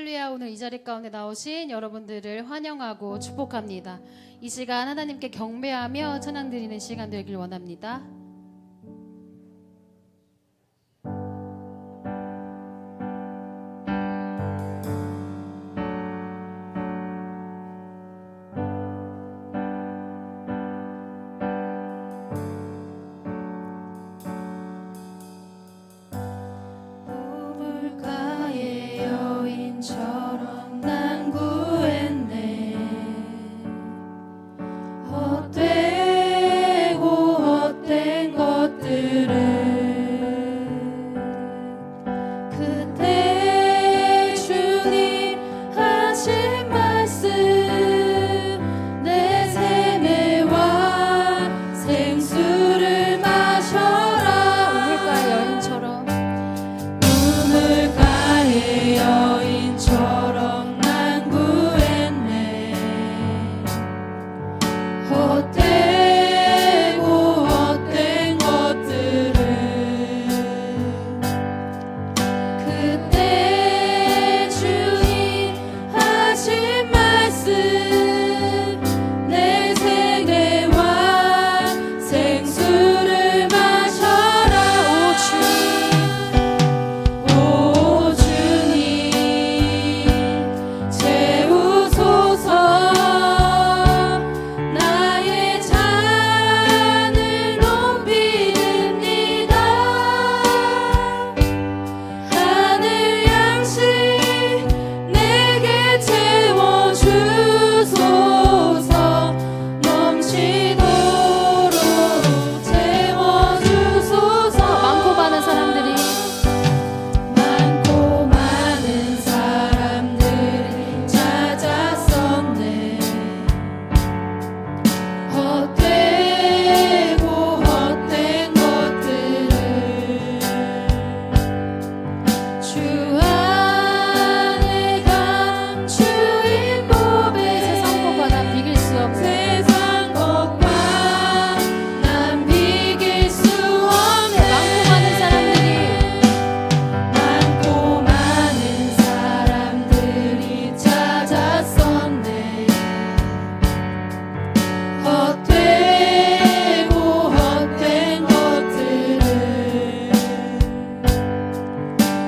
할렐루야. 오늘 이 자리 가운데 나오신 여러분들을 환영하고 축복합니다. 이 시간 하나님께 경배하며 찬양 드리는 시간 되길 원합니다. 여인처럼 난 구했네. 헛되고 헛된 것들을 그때 주님 하신 말씀 내 세매와 생수를 마셔라. 우물가의 여인처럼 우물가의 여인처럼 난 구했네. 헛되고 헛된 것들을 그때 주님 하신 말씀 내 생애와 생수를 마셔라. 오 주님 채우소서. 나의 잔을 높이 듭니다. 하늘 양식 내게 채워주소서. 넘치도록 채워주소서. 많고 많은 사람들이 많고 많은 사람들이 찾았었네. 헛되고 헛된 것들을 주 안에 감추인 법에 세상 것과 난 비길 수 없는 세상 것과 난 비길 수 없네. 많고 많은 사람들이 많고 많은 사람들이 찾았었네. 헛되고 헛된 것들을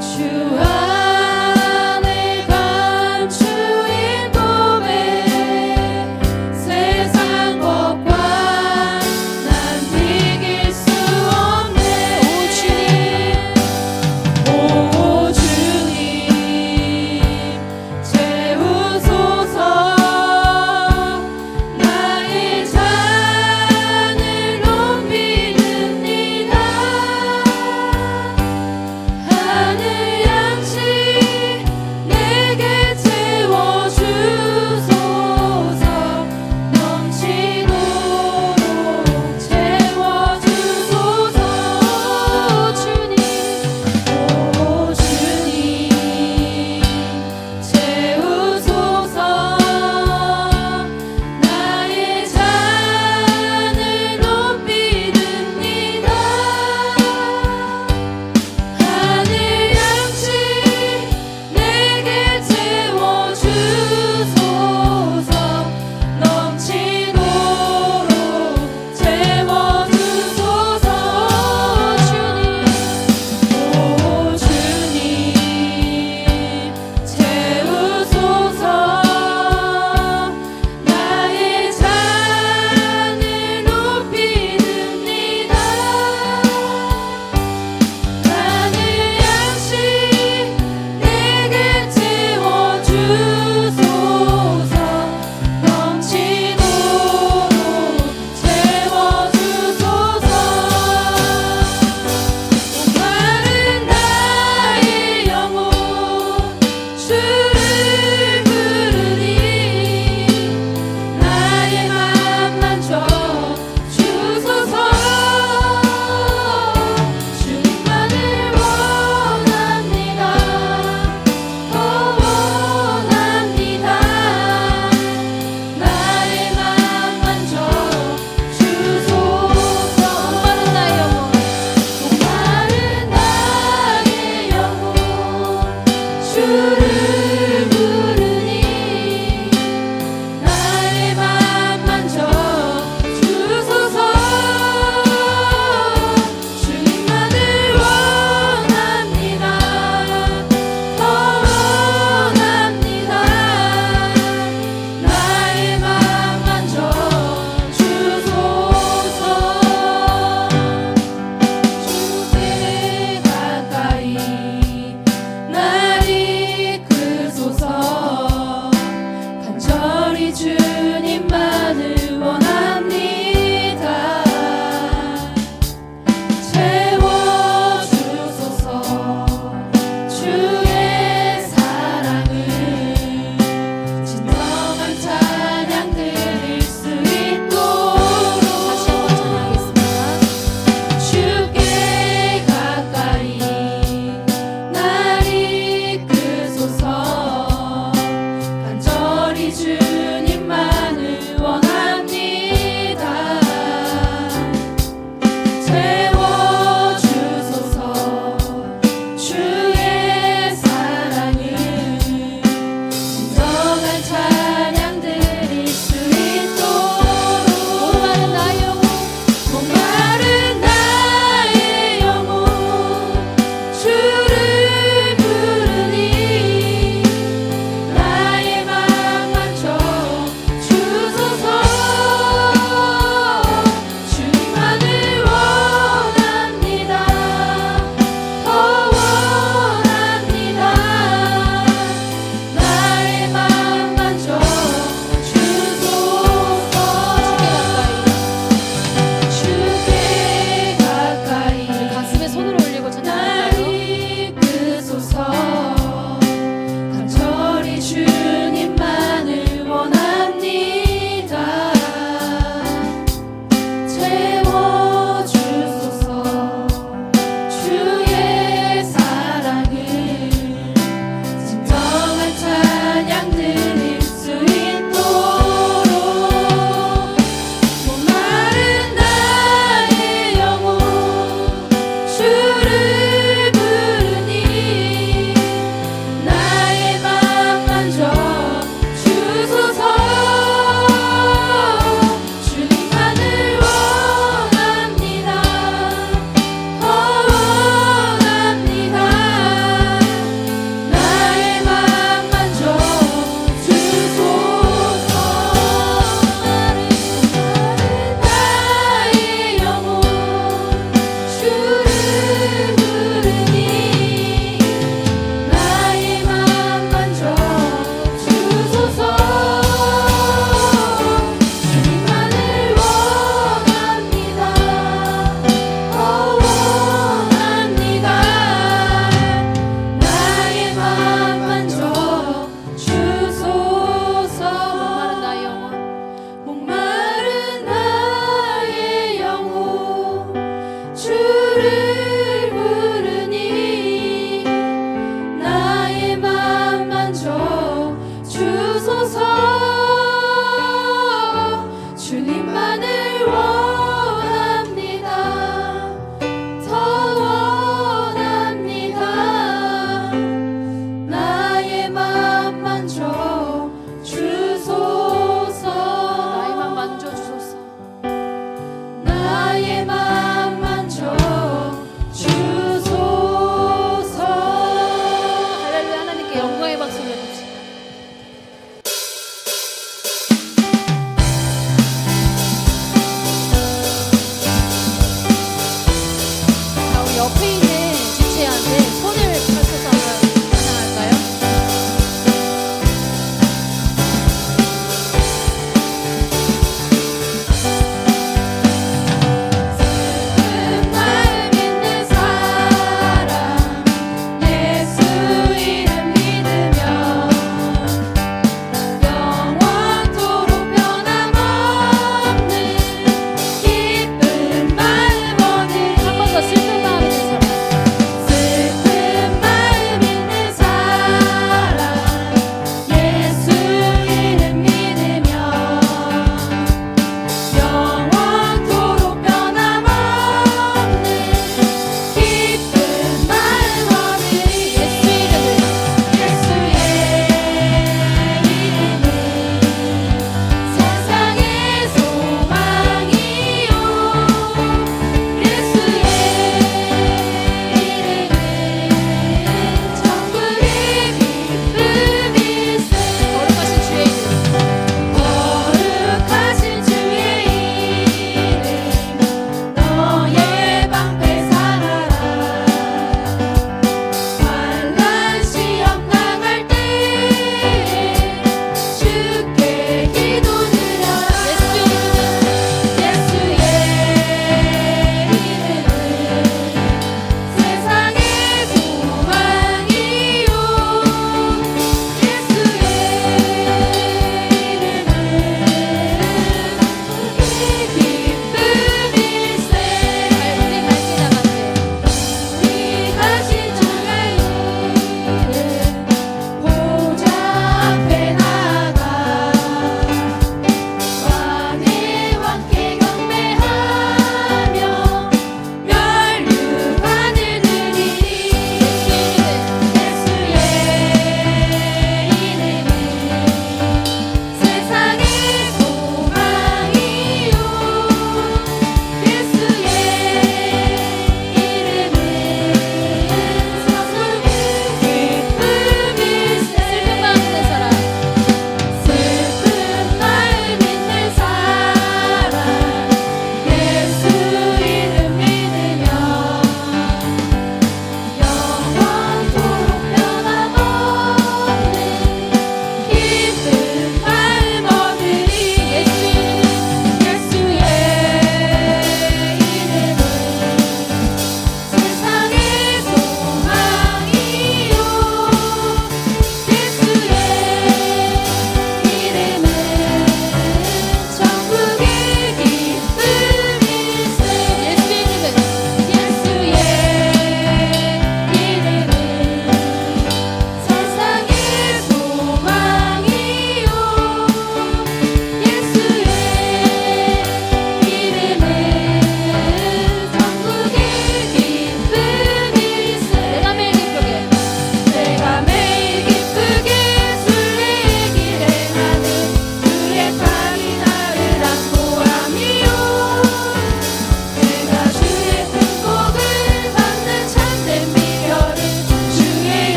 주 안에 감추인 법에 세상 것과 난 비길 수 없네. 오 주님 채우소서. 나의 잔을 높이 듭니다. 하늘 양식 내게 채워주소서. 넘치도록 채워주소서. 오 주님 채우소서. 나의 잔을 높이 듭니다. 하늘 양식 내게 채워주소서. 넘치도록 채워주소서. 오 주님 채우소서. 나의 잔을 높이 듭니다. 하늘 양식 내게 채워주소서. 넘치도록 채워주소서. 목마른 나의 영혼 주를 부르니 나의 맘만 줘 주소서. 주님만을 원합니다. 더 원합니다. 나의 맘만 줘 주소서. 목마른 나의 영혼 목마른 나의 영혼 주를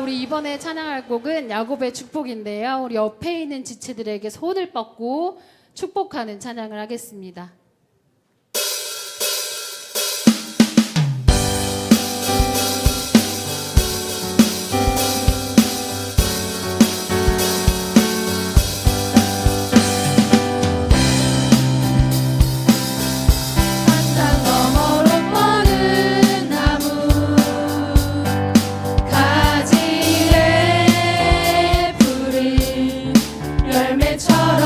우리 이번에 찬양할 곡은 야곱의 축복인데요. 우리 옆에 있는 지체들에게 손을 뻗고 축복하는 찬양을 하겠습니다. 땅 너머로 뻗은 나무 가지에 푸른 열매처럼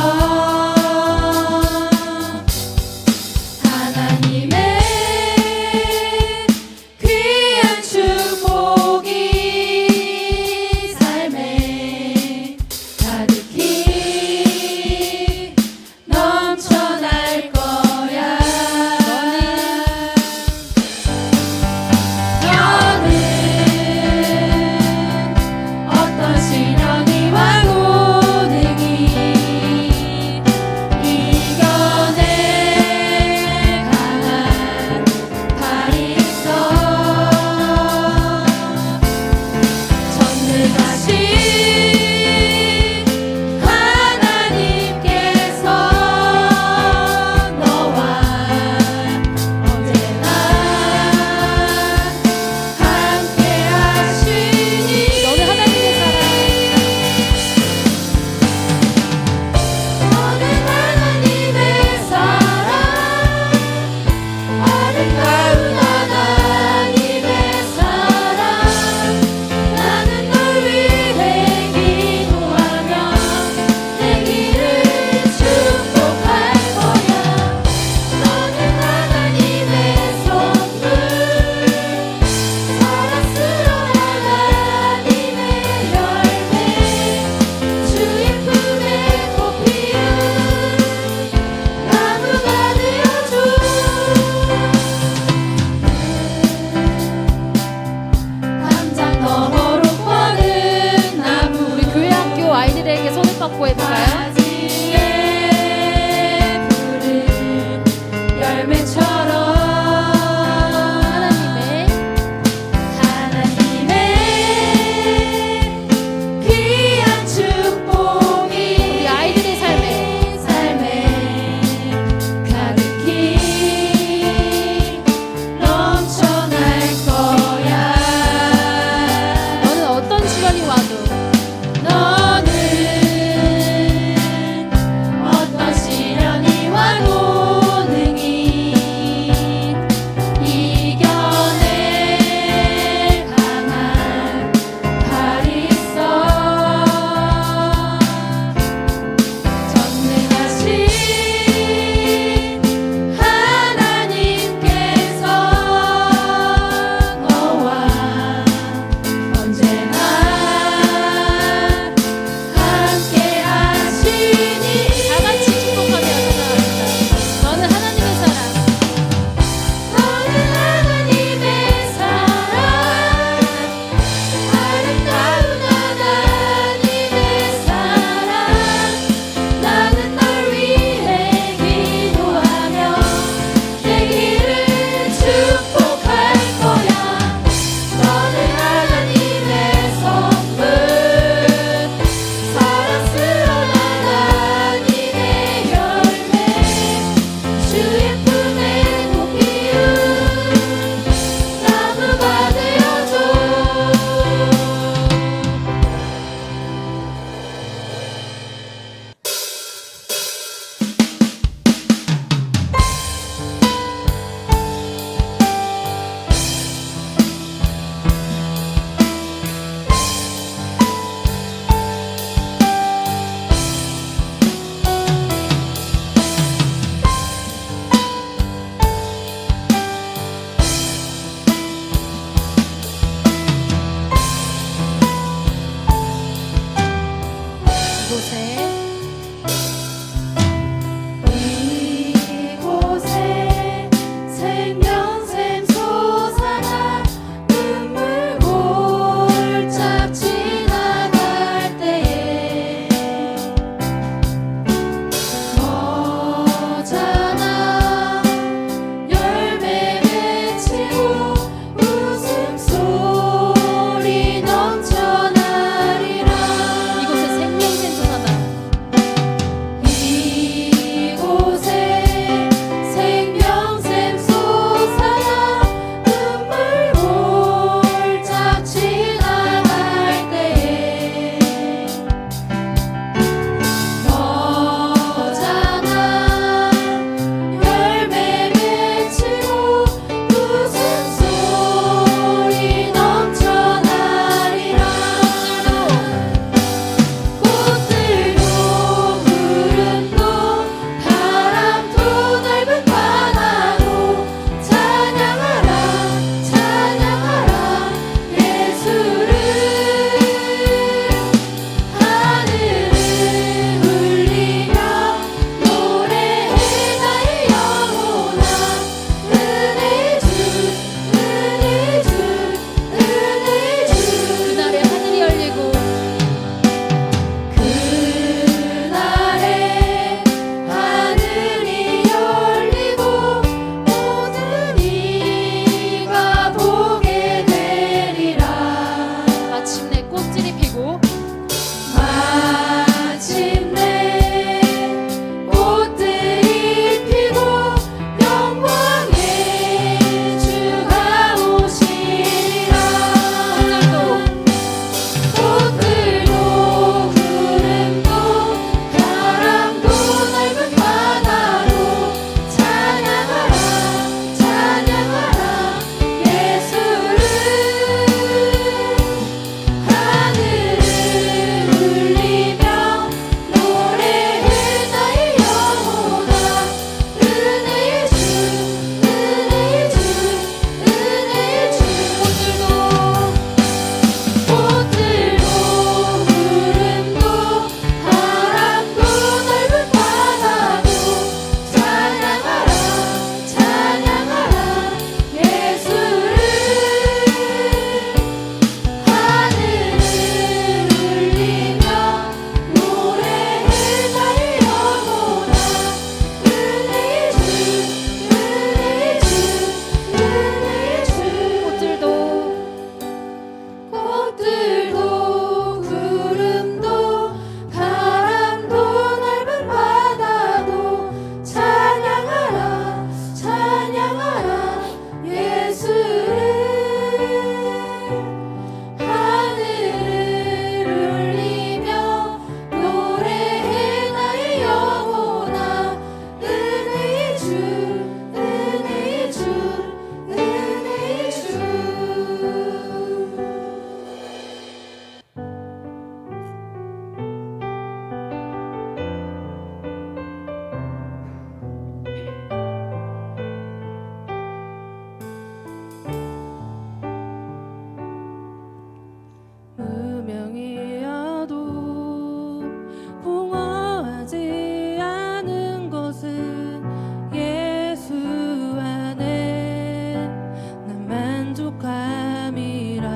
부족함이라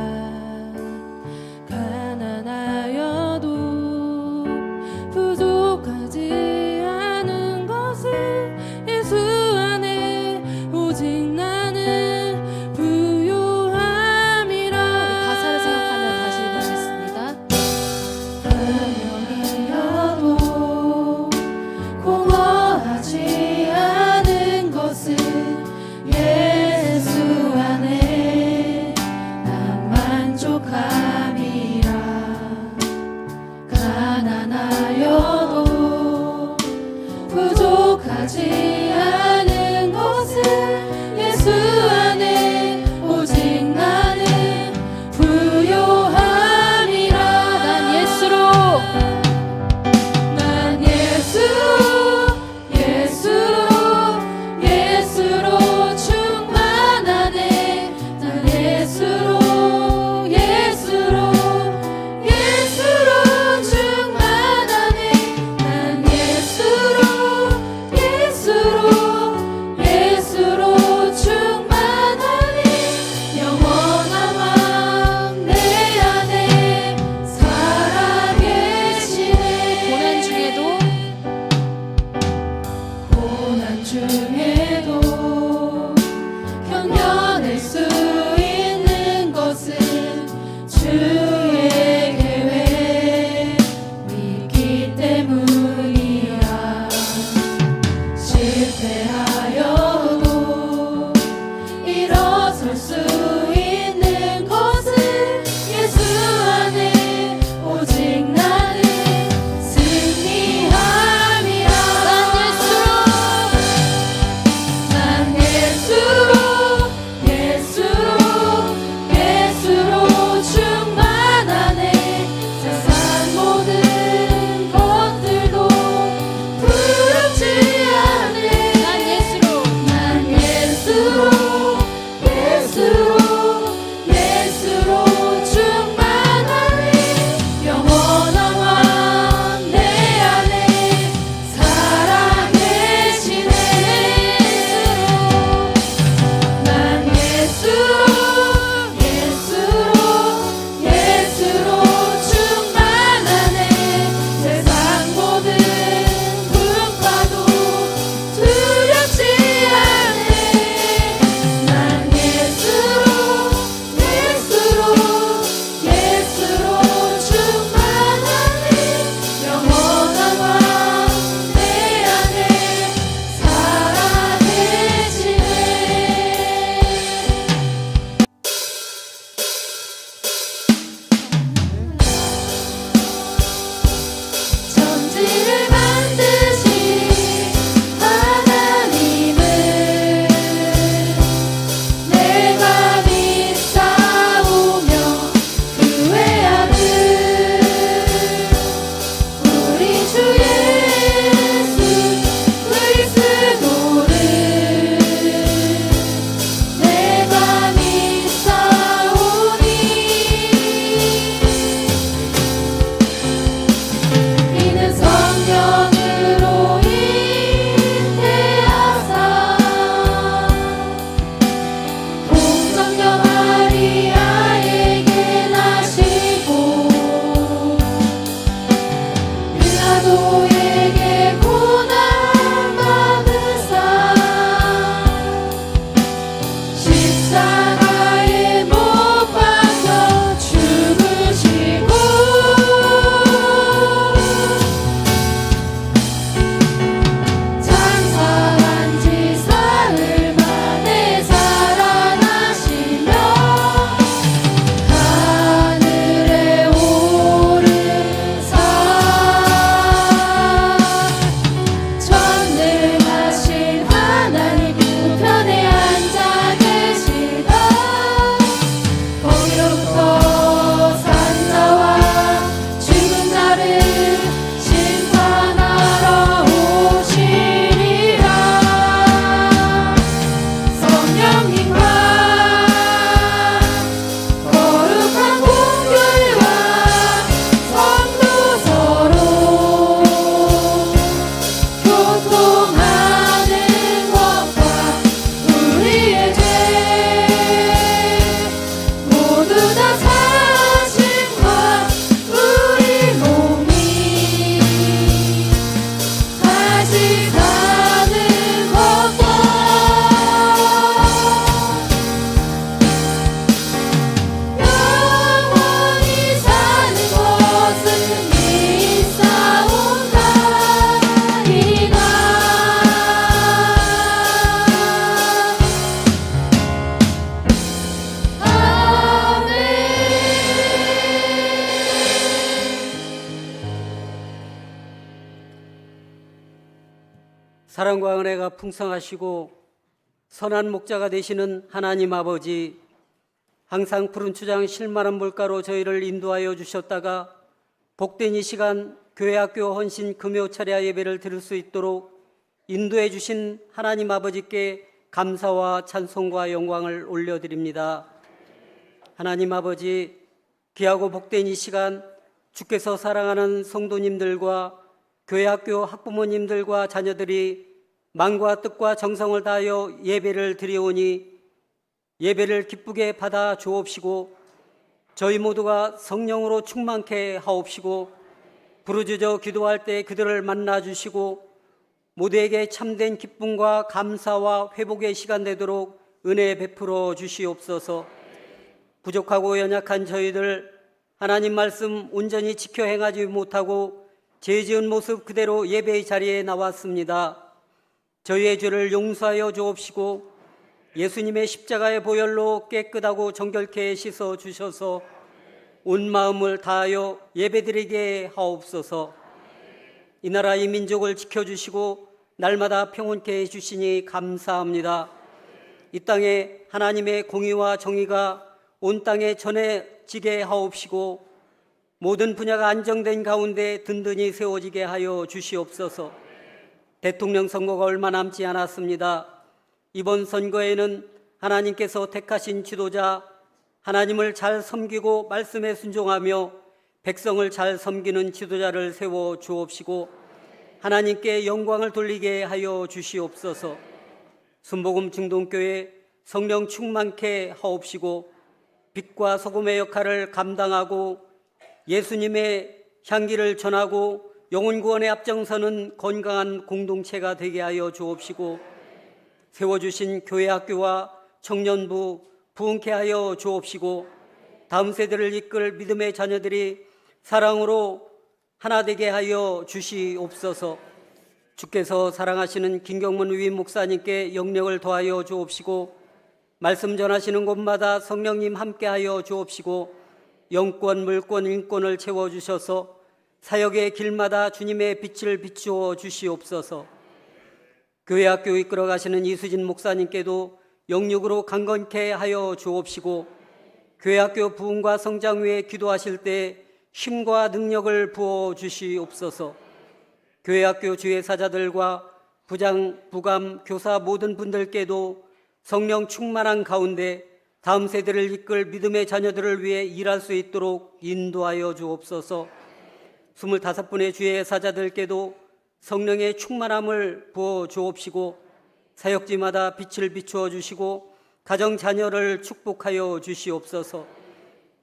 가난하여도 부족하지 않은 것을 예수 안에 오직 나는 부요함이라. 가사를 생각하며 다시 보겠습니다. 한영이어도 공허하지 않은 것은 예수 안에 사랑과 은혜가 풍성하시고 선한 목자가 되시는 하나님 아버지, 항상 푸른 추장 실만한 물가로 저희를 인도하여 주셨다가 복된 이 시간 교회학교 헌신 금요 차례 예배를 드릴 수 있도록 인도해 주신 하나님 아버지께 감사와 찬송과 영광을 올려드립니다. 하나님 아버지, 귀하고 복된 이 시간 주께서 사랑하는 성도님들과 교회학교 학부모님들과 자녀들이 마음과 뜻과 정성을 다하여 예배를 드리오니 예배를 기쁘게 받아 주옵시고 저희 모두가 성령으로 충만케 하옵시고 부르짖어 기도할 때 그들을 만나 주시고 모두에게 참된 기쁨과 감사와 회복의 시간 되도록 은혜 베풀어 주시옵소서. 부족하고 연약한 저희들 하나님 말씀 온전히 지켜 행하지 못하고 죄 지은 모습 그대로 예배의 자리에 나왔습니다. 저희의 죄를 용서하여 주옵시고 예수님의 십자가의 보혈로 깨끗하고 정결케 씻어 주셔서 온 마음을 다하여 예배드리게 하옵소서. 이 나라 이 민족을 지켜주시고 날마다 평온케 해주시니 감사합니다. 이 땅에 하나님의 공의와 정의가 온 땅에 전해지게 하옵시고 모든 분야가 안정된 가운데 든든히 세워지게 하여 주시옵소서. 대통령 선거가 얼마 남지 않았습니다. 이번 선거에는 하나님께서 택하신 지도자, 하나님을 잘 섬기고 말씀에 순종하며 백성을 잘 섬기는 지도자를 세워 주옵시고 하나님께 영광을 돌리게 하여 주시옵소서. 순복음 중동교회 성령 충만케 하옵시고 빛과 소금의 역할을 감당하고 예수님의 향기를 전하고 영혼 구원에 앞장서는 건강한 공동체가 되게 하여 주옵시고 세워주신 교회학교와 청년부 부흥케 하여 주옵시고 다음 세대를 이끌 믿음의 자녀들이 사랑으로 하나 되게 하여 주시옵소서. 주께서 사랑하시는 김경문 위임 목사님께 영력을 더하여 주옵시고 말씀 전하시는 곳마다 성령님 함께하여 주옵시고 영권, 물권, 인권을 채워주셔서 사역의 길마다 주님의 빛을 비추어 주시옵소서. 교회학교 이끌어 가시는 이수진 목사님께도 영육으로 강건케 하여 주옵시고 교회학교 부흥과 성장 위에 기도하실 때 힘과 능력을 부어 주시옵소서. 교회학교 주회사자들과 부장, 부감, 교사 모든 분들께도 성령 충만한 가운데 다음 세대를 이끌 믿음의 자녀들을 위해 일할 수 있도록 인도하여 주옵소서. 25분의 주회사자들께도 성령의 충만함을 부어 주옵시고 사역지마다 빛을 비추어 주시고 가정 자녀를 축복하여 주시옵소서.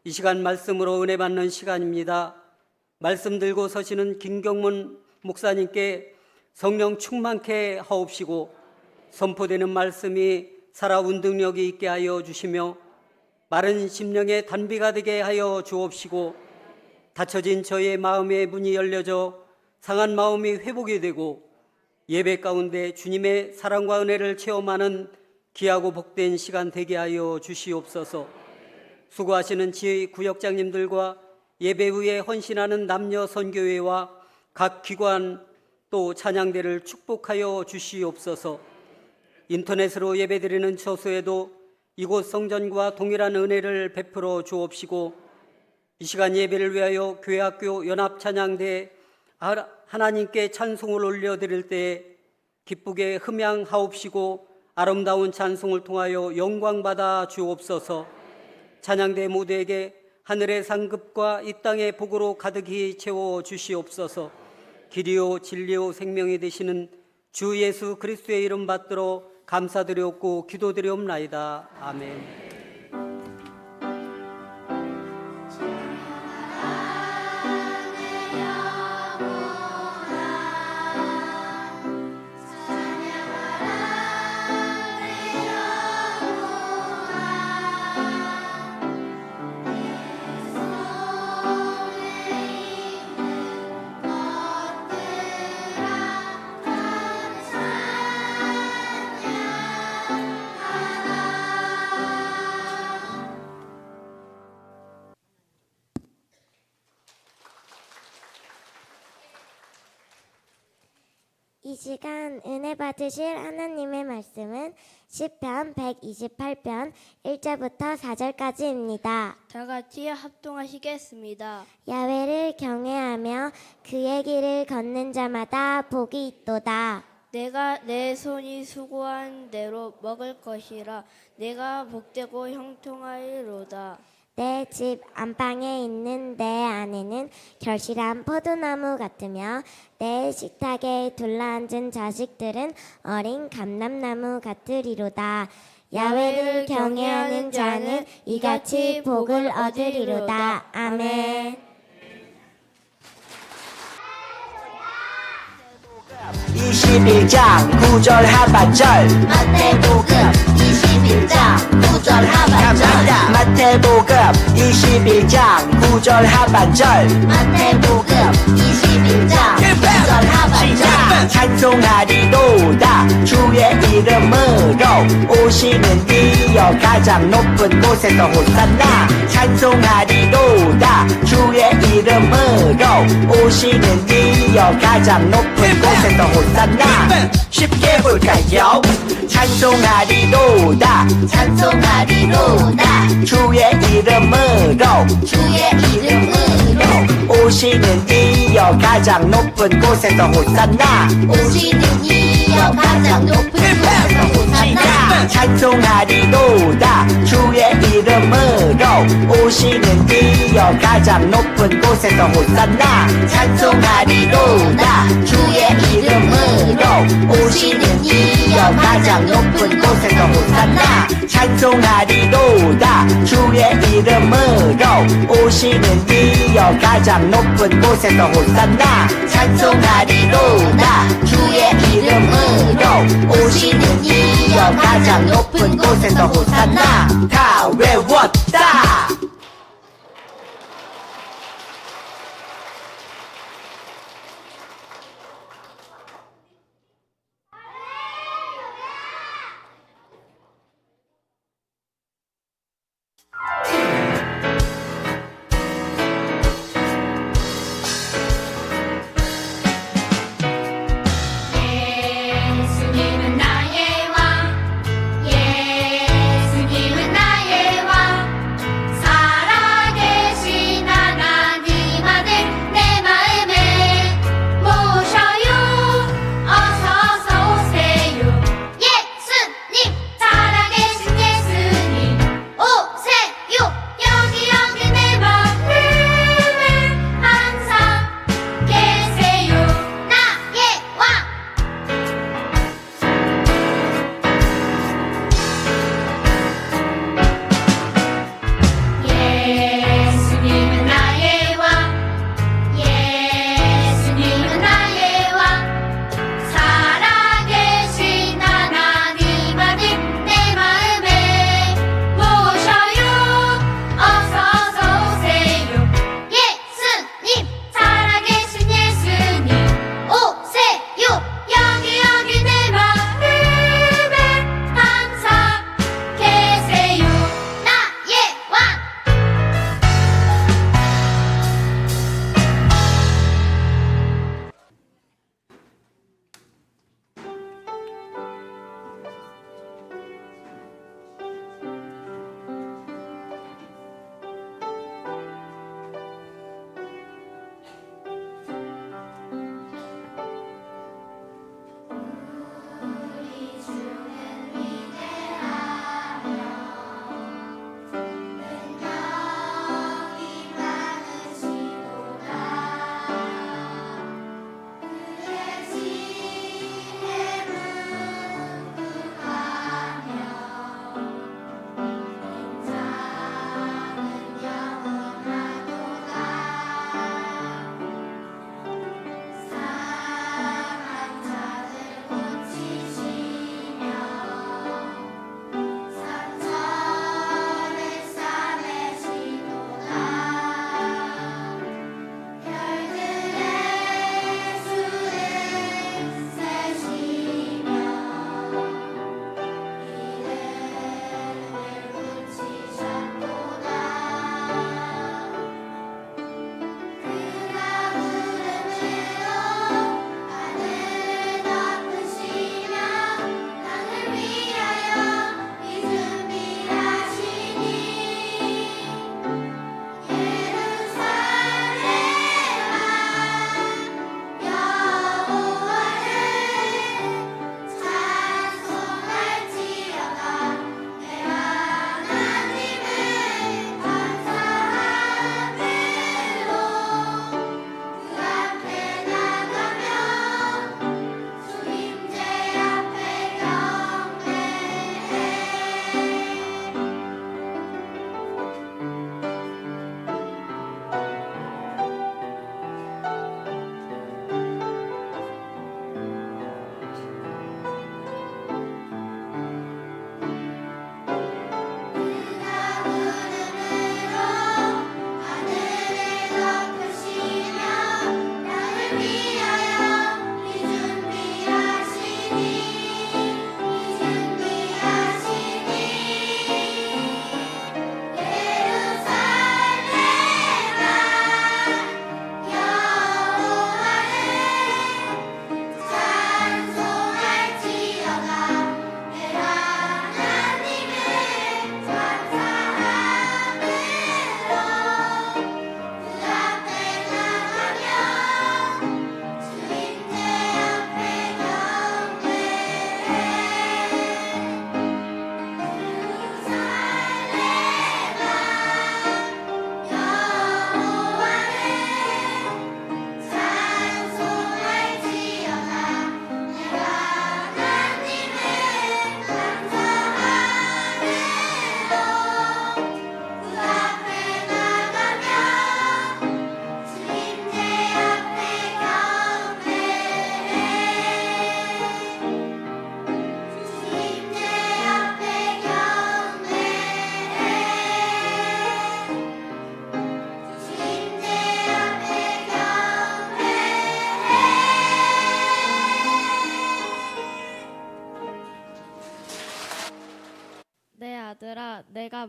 이 시간 말씀으로 은혜 받는 시간입니다. 말씀 들고 서시는 김경문 목사님께 성령 충만케 하옵시고 선포되는 말씀이 살아 운동력이 있게 하여 주시며 마른 심령의 단비가 되게 하여 주옵시고 닫혀진 저의 마음의 문이 열려져 상한 마음이 회복이 되고 예배 가운데 주님의 사랑과 은혜를 체험하는 귀하고 복된 시간 되게 하여 주시옵소서. 수고하시는 지휘 구역장님들과 예배 후에 헌신하는 남녀 선교회와 각 기관 또 찬양대를 축복하여 주시옵소서. 인터넷으로 예배드리는 처소에도 이곳 성전과 동일한 은혜를 베풀어 주옵시고 이 시간 예배를 위하여 교회학교 연합찬양대 하나님께 찬송을 올려드릴 때 기쁘게 흠양하옵시고 아름다운 찬송을 통하여 영광받아 주옵소서. 찬양대 모두에게 하늘의 상급과 이 땅의 복으로 가득히 채워 주시옵소서. 길이요 진리요 생명이 되시는 주 예수 그리스도의 이름 받들어 감사드렸고 기도드리옵나이다. 아멘. 이 시간 은혜 받으실 하나님의 말씀은 시편 128편 1절부터 4절까지입니다. 다 같이 합동하시겠습니다. 야훼를 경외하며 그의 길을 걷는 자마다 복이 있도다. 내가 내 손이 수고한 대로 먹을 것이라. 내가 복되고 형통하리로다. 내 집 안방에 있는 내 아내는 결실한 포도나무 같으며 내 식탁에 둘러앉은 자식들은 어린 감람나무 같으리로다. 야훼를 경외하는 자는 이같이 복을 얻으리로다. 아멘. 21장 9절 하반절 마태복음 21장 9절 하반절 마태복음 21장 9절 하반절 마태복음 21장 9절 하반절 찬송하리로다 주의 이름으로 오시는 이여 가장 높은 곳에서 호산나 찬송하리로다 주의 이름으로 오시는 이여 가장 높은 곳에서 호산나 쉽게 볼까요 찬송하리로다 찬송하리로다 주의 이름으로 주의 이름으로 오시는 이여 가장 높은 곳에서 호산나 오시는 이여 가장 높은 곳에서 호산나 찬송하리로다 주의 이름으로 오시는 이여 가장 높은 곳에서 호산나 찬송하리로다 주의 이름으로 오시는 이여 가장 높은 곳에서 호산나 찬송하리로다 주의 이름으로 오시는 이여 가장 높은 곳에서 호산나 찬송하리로다 주의 이름으로 오시는 이여 가장 높은 곳에서 호산나 다 외웠다 예수님은 나의 왕 예수님은 나의 왕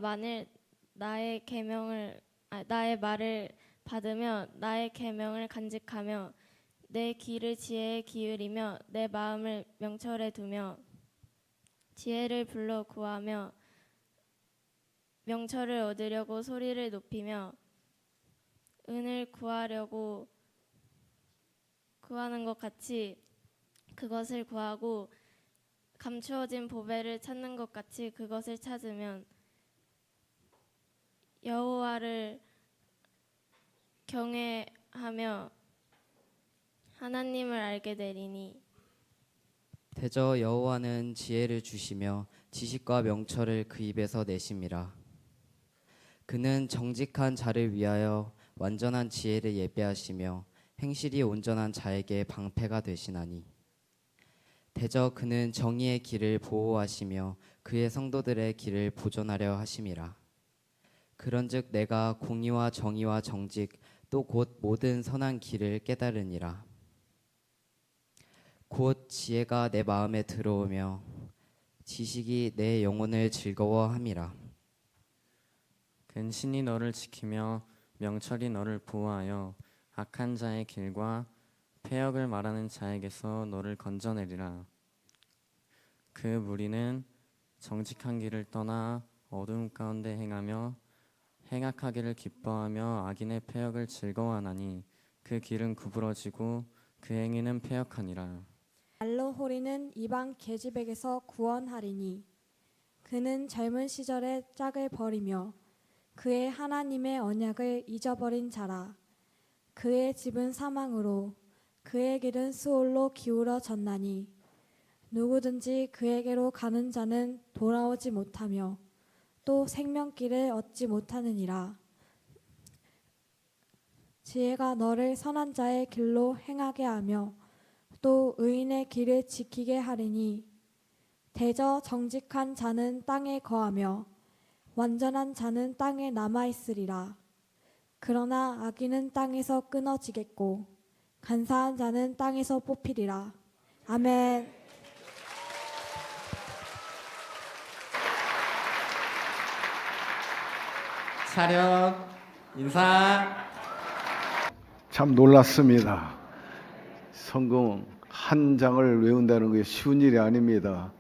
만일 나의 나의 말을 받으며 나의 계명을 간직하며 내 귀를 지혜에 기울이며 내 마음을 명철에 두며 지혜를 불러 구하며 명철을 얻으려고 소리를 높이며 은을 구하려고 구하는 것 같이 그것을 구하고 감추어진 보배를 찾는 것 같이 그것을 찾으면 여호와를 경외하며 하나님을 알게 되리니 대저 여호와는 지혜를 주시며 지식과 명철을 그 입에서 내심이라. 그는 정직한 자를 위하여 완전한 지혜를 예배하시며 행실이 온전한 자에게 방패가 되시나니. 대저 그는 정의의 길을 보호하시며 그의 성도들의 길을 보존하려 하심이라. 그런즉 내가 공의와 정의와 정직 또 곧 모든 선한 길을 깨달으니라. 곧 지혜가 내 마음에 들어오며 지식이 내 영혼을 즐거워함이라. 근신이 너를 지키며 명철이 너를 보호하여 악한 자의 길과 패역을 말하는 자에게서 너를 건져내리라. 그 무리는 정직한 길을 떠나 어두움 가운데 행하며 행악하기를 기뻐하며 악인의 패역을 즐거워하나니 그 길은 구부러지고 그 행위는 패역하니라. 말로 호리는 이방 계집에게서 구원하리니 그는 젊은 시절에 짝을 버리며 그의 하나님의 언약을 잊어버린 자라. 그의 집은 사망으로 그의 길은 수올로 기울어졌나니 누구든지 그에게로 가는 자는 돌아오지 못하며 또 생명길을 얻지 못하느니라. 지혜가 너를 선한 자의 길로 행하게 하며 또 의인의 길을 지키게 하리니 대저 정직한 자는 땅에 거하며 완전한 자는 땅에 남아있으리라. 그러나 악인은 땅에서 끊어지겠고 간사한 자는 땅에서 뽑히리라. 아멘. 차렷 인사. 참 놀랐습니다. 성경 한 장을 외운다는 게 쉬운 일이 아닙니다.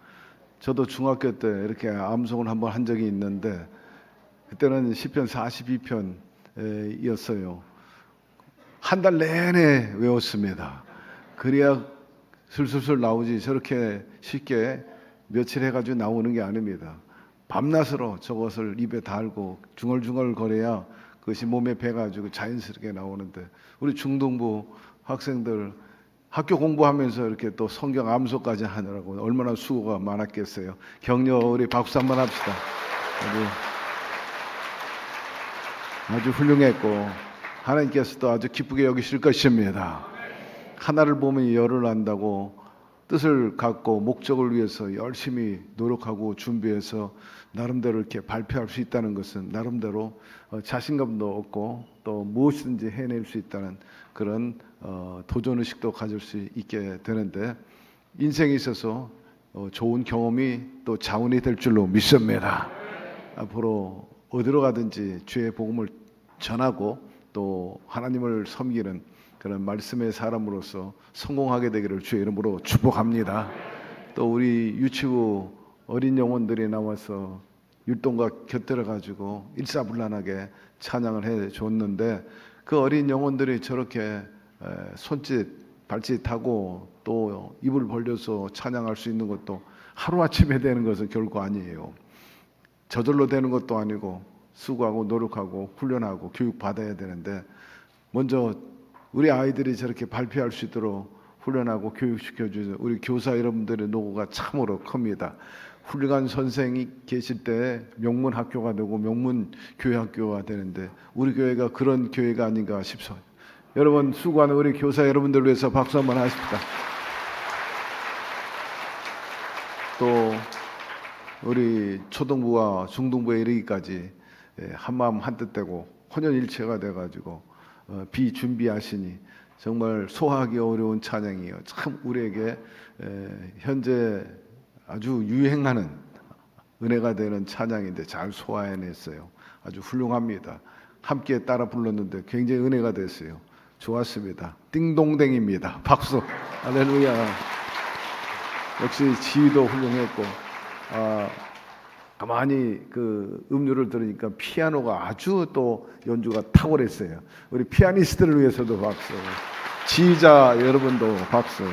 저도 중학교 때 이렇게 암송을 한번 한 적이 있는데 그때는 시편 42편이었어요. 한 달 내내 외웠습니다. 그래야 술술술 나오지 저렇게 쉽게 며칠 해가지고 나오는 게 아닙니다. 밤낮으로 저것을 입에 달고 중얼중얼 거려야 그것이 몸에 배가지고 자연스럽게 나오는데 우리 중동부 학생들 학교 공부하면서 이렇게 또 성경 암송까지 하느라고 얼마나 수고가 많았겠어요. 격려 우리 박수 한번 합시다. 아주 훌륭했고 하나님께서도 아주 기쁘게 여기실 것입니다. 하나를 보면 열을 안다고 뜻을 갖고 목적을 위해서 열심히 노력하고 준비해서 나름대로 이렇게 발표할 수 있다는 것은 나름대로 자신감도 얻고 또 무엇이든지 해낼 수 있다는 그런 도전의식도 가질 수 있게 되는데 인생에 있어서 좋은 경험이 또 자원이 될 줄로 믿습니다. 앞으로 어디로 가든지 주의 복음을 전하고 또 하나님을 섬기는 그런 말씀의 사람으로서 성공하게 되기를 주의 이름으로 축복합니다. 또 우리 유치부 어린 영혼들이 나와서 율동과 곁들여 가지고 일사불란하게 찬양을 해 줬는데 그 어린 영혼들이 저렇게 손짓 발짓하고 또 입을 벌려서 찬양할 수 있는 것도 하루아침에 되는 것은 결코 아니에요. 저절로 되는 것도 아니고 수고하고 노력하고 훈련하고 교육받아야 되는데 먼저 우리 아이들이 저렇게 발표할 수 있도록 훈련하고 교육시켜주는 우리 교사 여러분들의 노고가 참으로 큽니다. 훌륭한 선생이 계실 때 명문 학교가 되고 명문 교회 학교가 되는데 우리 교회가 그런 교회가 아닌가 싶습니다. 여러분 수고하는 우리 교사 여러분들 위해서 박수 한번 하십시다. 또 우리 초등부와 중등부에 이르기까지 한마음 한뜻되고 혼연일체가 돼가지고 비준비하시니 정말 소화하기 어려운 찬양이에요. 참 우리에게 현재 아주 유행하는 은혜가 되는 찬양인데 잘 소화해냈어요. 아주 훌륭합니다. 함께 따라 불렀는데 굉장히 은혜가 됐어요. 좋았습니다. 띵동댕입니다. 박수. 할렐루야. 역시 지휘도 훌륭했고, 가만히 그 음료를 들으니까 피아노가 아주 또 연주가 탁월했어요. 우리 피아니스트를 위해서도 박수. 지휘자 여러분도 박수.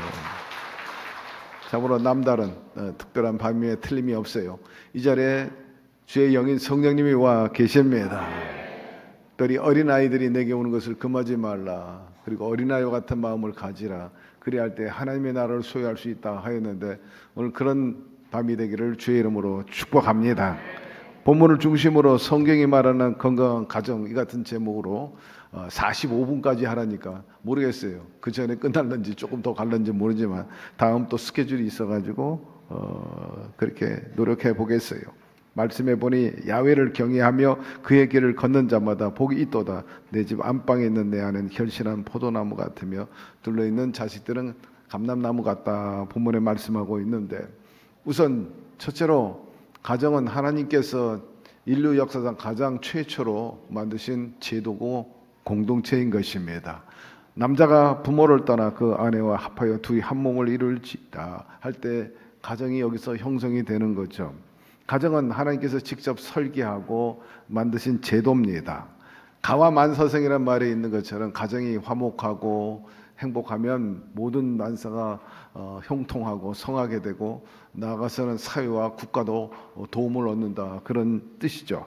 참으로 남다른 특별한 밤에 틀림이 없어요. 이 자리에 주의 영인 성령님이 와 계십니다. 특별히 어린아이들이 내게 오는 것을 금하지 말라. 그리고 어린아이와 같은 마음을 가지라. 그리할 때 하나님의 나라를 소유할 수 있다 하였는데 오늘 그런 밤이 되기를 주의 이름으로 축복합니다. 본문을 중심으로 성경이 말하는 건강한 가정 이 같은 제목으로 45분까지 하라니까 모르겠어요. 그 전에 끝날는지 조금 더 갈는지 모르지만 다음 또 스케줄이 있어가지고 그렇게 노력해 보겠어요. 말씀해 보니 야훼를 경외하며 그의 길을 걷는 자마다 복이 있도다. 내 집 안방에 있는 내 안은 결실한 포도나무 같으며 둘러있는 자식들은 감람나무 같다. 본문에 말씀하고 있는데 우선 첫째로 가정은 하나님께서 인류 역사상 가장 최초로 만드신 제도고 공동체인 것입니다. 남자가 부모를 떠나 그 아내와 합하여 둘이 한 몸을 이룰지다 할 때 가정이 여기서 형성이 되는 거죠. 가정은 하나님께서 직접 설계하고 만드신 제도입니다. 가와만서성이라는 말이 있는 것처럼 가정이 화목하고 행복하면 모든 만사가 형통하고 성하게 되고 나아가서는 사회와 국가도 도움을 얻는다 그런 뜻이죠.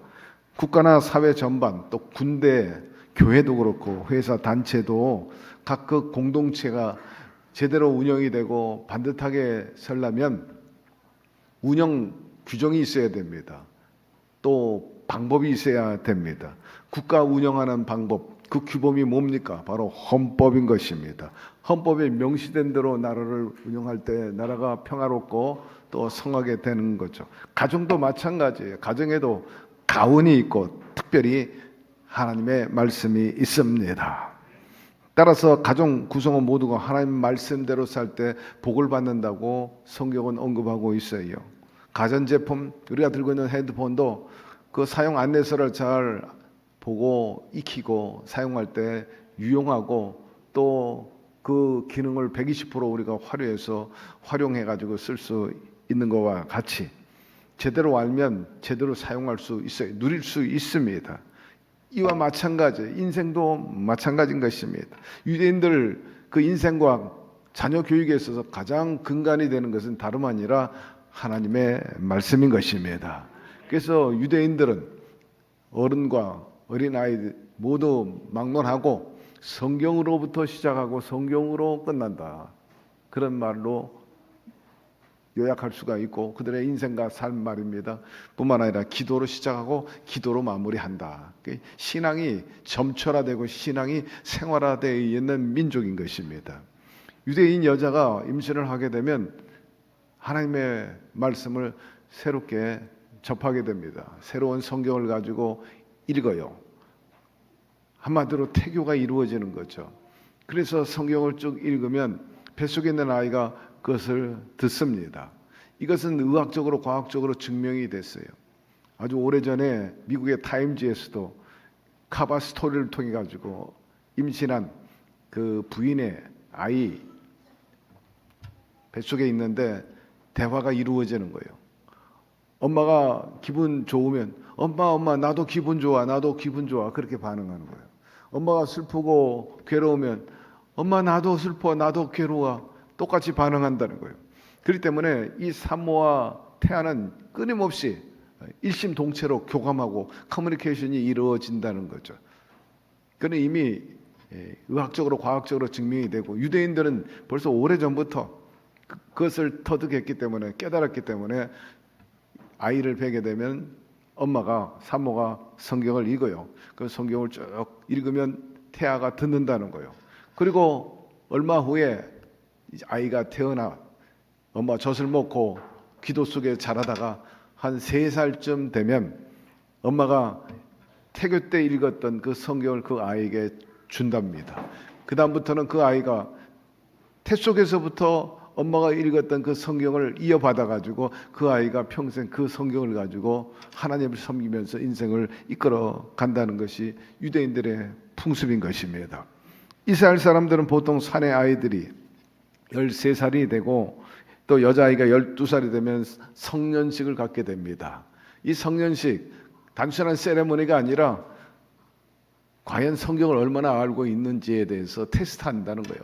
국가나 사회 전반 또 군대 교회도 그렇고 회사 단체도 각각 공동체가 제대로 운영이 되고 반듯하게 서려면 운영 규정이 있어야 됩니다. 또 방법이 있어야 됩니다. 국가 운영하는 방법 그 규범이 뭡니까? 바로 헌법인 것입니다. 헌법에 명시된 대로 나라를 운영할 때 나라가 평화롭고 또 성하게 되는 거죠. 가정도 마찬가지예요. 가정에도 가훈이 있고 특별히 하나님의 말씀이 있습니다. 따라서 가정 구성원 모두가 하나님 말씀대로 살 때 복을 받는다고 성경은 언급하고 있어요. 가전제품 우리가 들고 있는 핸드폰도 그 사용 안내서를 잘 보고 익히고 사용할 때 유용하고 또 그 기능을 120% 우리가 활용해 가지고 쓸 수 있는 것과 같이 제대로 알면 제대로 사용할 수 있어요. 누릴 수 있습니다. 이와 마찬가지 인생도 마찬가지인 것입니다. 유대인들 그 인생과 자녀 교육에 있어서 가장 근간이 되는 것은 다름 아니라 하나님의 말씀인 것입니다. 그래서 유대인들은 어른과 어린아이들 모두 막론하고 성경으로부터 시작하고 성경으로 끝난다. 그런 말로 요약할 수가 있고 그들의 인생과 삶 말입니다. 뿐만 아니라 기도로 시작하고 기도로 마무리한다. 신앙이 점철화되고 신앙이 생활화되어 있는 민족인 것입니다. 유대인 여자가 임신을 하게 되면 하나님의 말씀을 새롭게 접하게 됩니다. 새로운 성경을 가지고 읽어요. 한마디로 태교가 이루어지는 거죠. 그래서 성경을 쭉 읽으면 뱃속에 있는 아이가 그것을 듣습니다. 이것은 의학적으로 과학적으로 증명이 됐어요. 아주 오래전에 미국의 타임즈에서도 카바 스토리를 통해 가지고 임신한 그 부인의 아이 뱃속에 있는데 대화가 이루어지는 거예요. 엄마가 기분 좋으면 엄마 나도 기분 좋아 그렇게 반응하는 거예요. 엄마가 슬프고 괴로우면 엄마 나도 슬퍼 나도 괴로워 똑같이 반응한다는 거예요. 그렇기 때문에 이 산모와 태아는 끊임없이 일심동체로 교감하고 커뮤니케이션이 이루어진다는 거죠. 그는 이미 의학적으로 과학적으로 증명이 되고 유대인들은 벌써 오래전부터 그것을 터득했기 때문에 깨달았기 때문에 아이를 베게 되면 산모가 성경을 읽어요. 그 성경을 쭉 읽으면 태아가 듣는다는 거예요. 그리고 얼마 후에 아이가 태어나 엄마 젖을 먹고 기도 속에 자라다가 한 3살쯤 되면 엄마가 태교 때 읽었던 그 성경을 그 아이에게 준답니다. 그 다음부터는 그 아이가 태 속에서부터 엄마가 읽었던 그 성경을 이어받아 가지고 그 아이가 평생 그 성경을 가지고 하나님을 섬기면서 인생을 이끌어 간다는 것이 유대인들의 풍습인 것입니다. 이스라엘 사람들은 보통 사내 아이들이 13살이 되고 또 여자아이가 12살이 되면 성년식을 갖게 됩니다. 이 성년식 단순한 세레모니가 아니라 과연 성경을 얼마나 알고 있는지에 대해서 테스트한다는 거예요.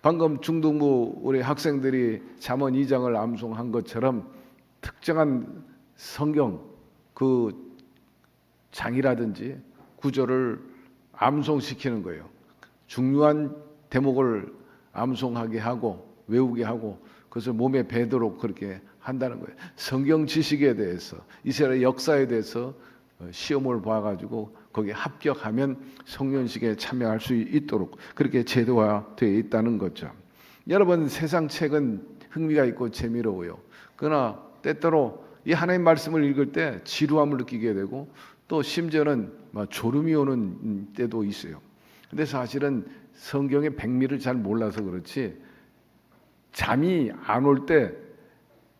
방금 중등부 우리 학생들이 잠언 2장을 암송한 것처럼 특정한 성경 그 장이라든지 구절을 암송시키는 거예요. 중요한 대목을 암송하게 하고 외우게 하고 그것을 몸에 배도록 그렇게 한다는 거예요. 성경 지식에 대해서 이스라엘 역사에 대해서 시험을 봐가지고 거기에 합격하면 성년식에 참여할 수 있도록 그렇게 제도화되어 있다는 거죠. 여러분 세상 책은 흥미가 있고 재미로워요. 그러나 때때로 이 하나님 말씀을 읽을 때 지루함을 느끼게 되고 또 심지어는 졸음이 오는 때도 있어요. 근데 사실은 성경의 백미를 잘 몰라서 그렇지 잠이 안 올 때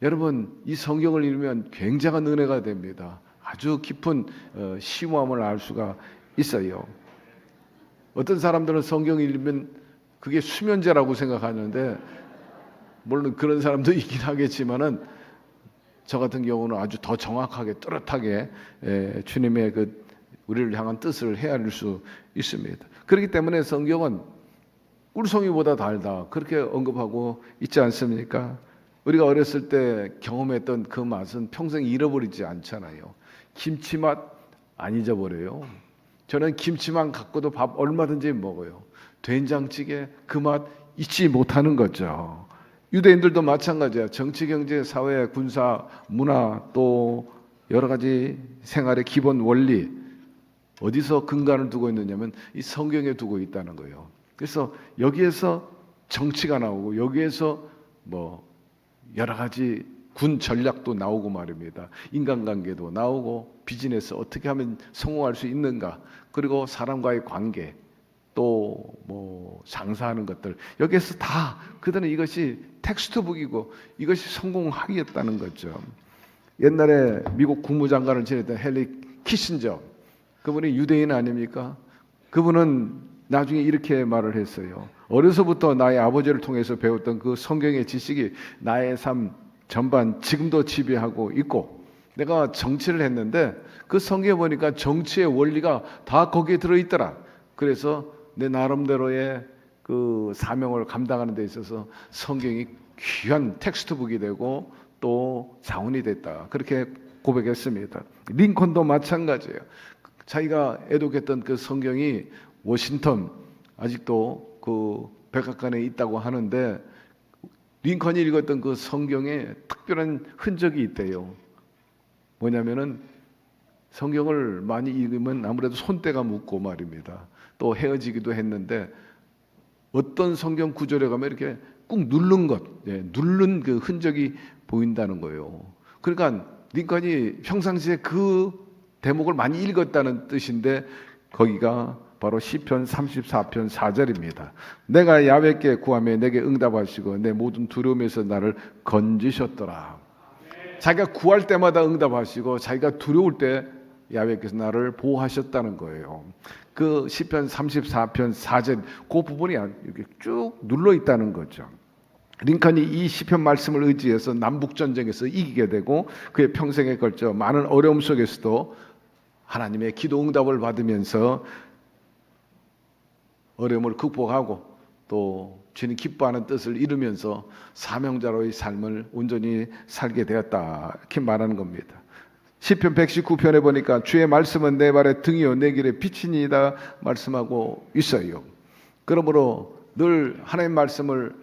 여러분 이 성경을 읽으면 굉장한 은혜가 됩니다. 아주 깊은 심오함을 알 수가 있어요. 어떤 사람들은 성경을 읽으면 그게 수면제라고 생각하는데 물론 그런 사람도 있긴 하겠지만은 저 같은 경우는 아주 더 정확하게 뚜렷하게 주님의 그 우리를 향한 뜻을 헤아릴 수 있습니다. 그렇기 때문에 성경은 꿀송이보다 달다 그렇게 언급하고 있지 않습니까? 우리가 어렸을 때 경험했던 그 맛은 평생 잃어버리지 않잖아요. 김치맛 안 잊어버려요. 저는 김치만 갖고도 밥 얼마든지 먹어요. 된장찌개 그 맛 잊지 못하는 거죠. 유대인들도 마찬가지야. 정치, 경제, 사회, 군사, 문화 또 여러 가지 생활의 기본 원리 어디서 근간을 두고 있느냐면 이 성경에 두고 있다는 거예요. 그래서 여기에서 정치가 나오고 여기에서 뭐 여러 가지 군 전략도 나오고 말입니다. 인간관계도 나오고 비즈니스 어떻게 하면 성공할 수 있는가 그리고 사람과의 관계 또 뭐 장사하는 것들 여기에서 다 그들은 이것이 텍스트북이고 이것이 성공하겠다는 거죠. 옛날에 미국 국무장관을 지냈던 헨리 키신저 그분이 유대인 아닙니까? 그분은 나중에 이렇게 말을 했어요. 어려서부터 나의 아버지를 통해서 배웠던 그 성경의 지식이 나의 삶 전반 지금도 지배하고 있고 내가 정치를 했는데 그 성경에 보니까 정치의 원리가 다 거기에 들어있더라. 그래서 내 나름대로의 그 사명을 감당하는 데 있어서 성경이 귀한 텍스트북이 되고 또 자원이 됐다. 그렇게 고백했습니다. 링컨도 마찬가지예요. 자기가 애독했던 그 성경이 워싱턴 아직도 그 백악관에 있다고 하는데 링컨이 읽었던 그 성경에 특별한 흔적이 있대요. 뭐냐면은 성경을 많이 읽으면 아무래도 손때가 묻고 말입니다. 또 헤어지기도 했는데 어떤 성경 구절에 가면 이렇게 꾹 누른 것, 누른 그 흔적이 보인다는 거예요. 그러니까 링컨이 평상시에 그 대목을 많이 읽었다는 뜻인데 거기가 바로 시편 34편 4절입니다. 내가 야훼께 구하며 내게 응답하시고 내 모든 두려움에서 나를 건지셨더라. 자기가 구할 때마다 응답하시고 자기가 두려울 때 야훼께서 나를 보호하셨다는 거예요. 그 시편 34편 4절 그 부분이 이렇게 쭉 눌러 있다는 거죠. 링컨이 이 시편 말씀을 의지해서 남북 전쟁에서 이기게 되고 그의 평생에 걸쳐 많은 어려움 속에서도 하나님의 기도 응답을 받으면서 어려움을 극복하고 또 주님 기뻐하는 뜻을 이루면서 사명자로의 삶을 온전히 살게 되었다 이렇게 말하는 겁니다. 시편 119편에 보니까 주의 말씀은 내 발의 등이요 내 길의 빛이니이다 말씀하고 있어요. 그러므로 늘 하나님 말씀을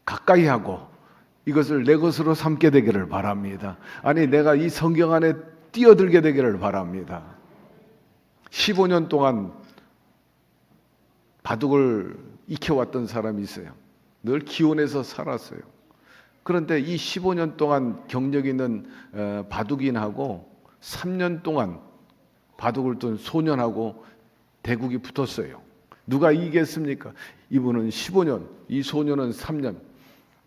가까이 하고 이것을 내 것으로 삼게 되기를 바랍니다. 아니 내가 이 성경 안에 뛰어들게 되기를 바랍니다. 15년 동안 바둑을 익혀왔던 사람이 있어요. 늘 기원에서 살았어요. 그런데 이 15년 동안 경력 있는 바둑인하고 3년 동안 바둑을 둔 소년하고 대국이 붙었어요. 누가 이기겠습니까? 이분은 15년, 이 소년은 3년.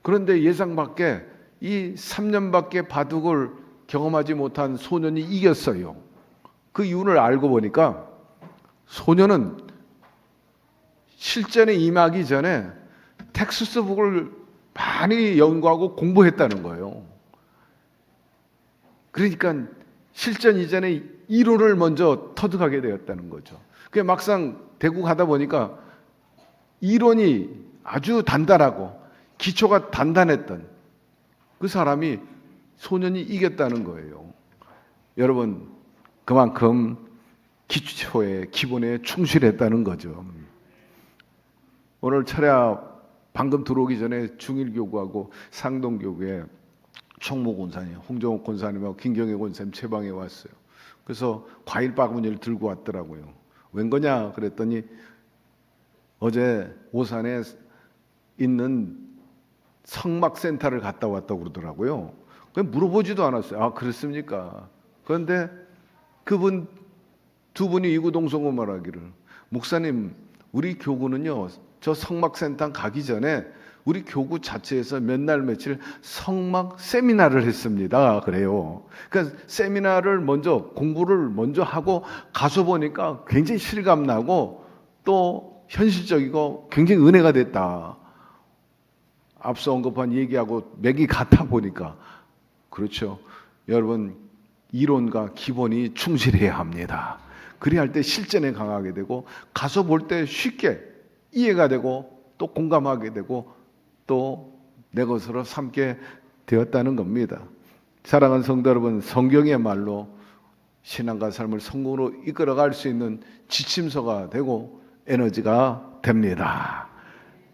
그런데 예상 밖에 이 3년밖에 바둑을 경험하지 못한 소년이 이겼어요. 그 이유를 알고 보니까 소년은 실전에 임하기 전에 텍스트북을 많이 연구하고 공부했다는 거예요. 그러니까 실전 이전에 이론을 먼저 터득하게 되었다는 거죠. 그게 막상 대구 가다 보니까 이론이 아주 단단하고 기초가 단단했던 그 사람이 소년이 이겼다는 거예요. 여러분, 그만큼 기초에 기본에 충실했다는 거죠. 오늘 철야 방금 들어오기 전에 중일교구하고 상동교구에 총무 권사님, 홍정욱 권사님하고 김경애 권사님 채방에 왔어요. 그래서 과일 바구니를 들고 왔더라고요. 웬 거냐 그랬더니 어제 오산에 있는 성막센터를 갔다 왔다고 그러더라고요. 그냥 물어보지도 않았어요. 아, 그렇습니까? 그런데 그분 두 분이 이구동성으로 말하기를, 목사님, 우리 교구는요, 저 성막센터 가기 전에 우리 교구 자체에서 몇 날 며칠 성막 세미나를 했습니다. 그래요. 그러니까 세미나를 먼저 공부를 먼저 하고 가서 보니까 굉장히 실감나고 또 현실적이고 굉장히 은혜가 됐다. 앞서 언급한 얘기하고 맥이 같아 보니까 그렇죠. 여러분, 이론과 기본이 충실해야 합니다. 그래야 할 때 실전에 강하게 되고 가서 볼 때 쉽게 이해가 되고 또 공감하게 되고 또 내 것으로 삼게 되었다는 겁니다. 사랑하는 성도 여러분, 성경의 말로 신앙과 삶을 성공으로 이끌어갈 수 있는 지침서가 되고 에너지가 됩니다.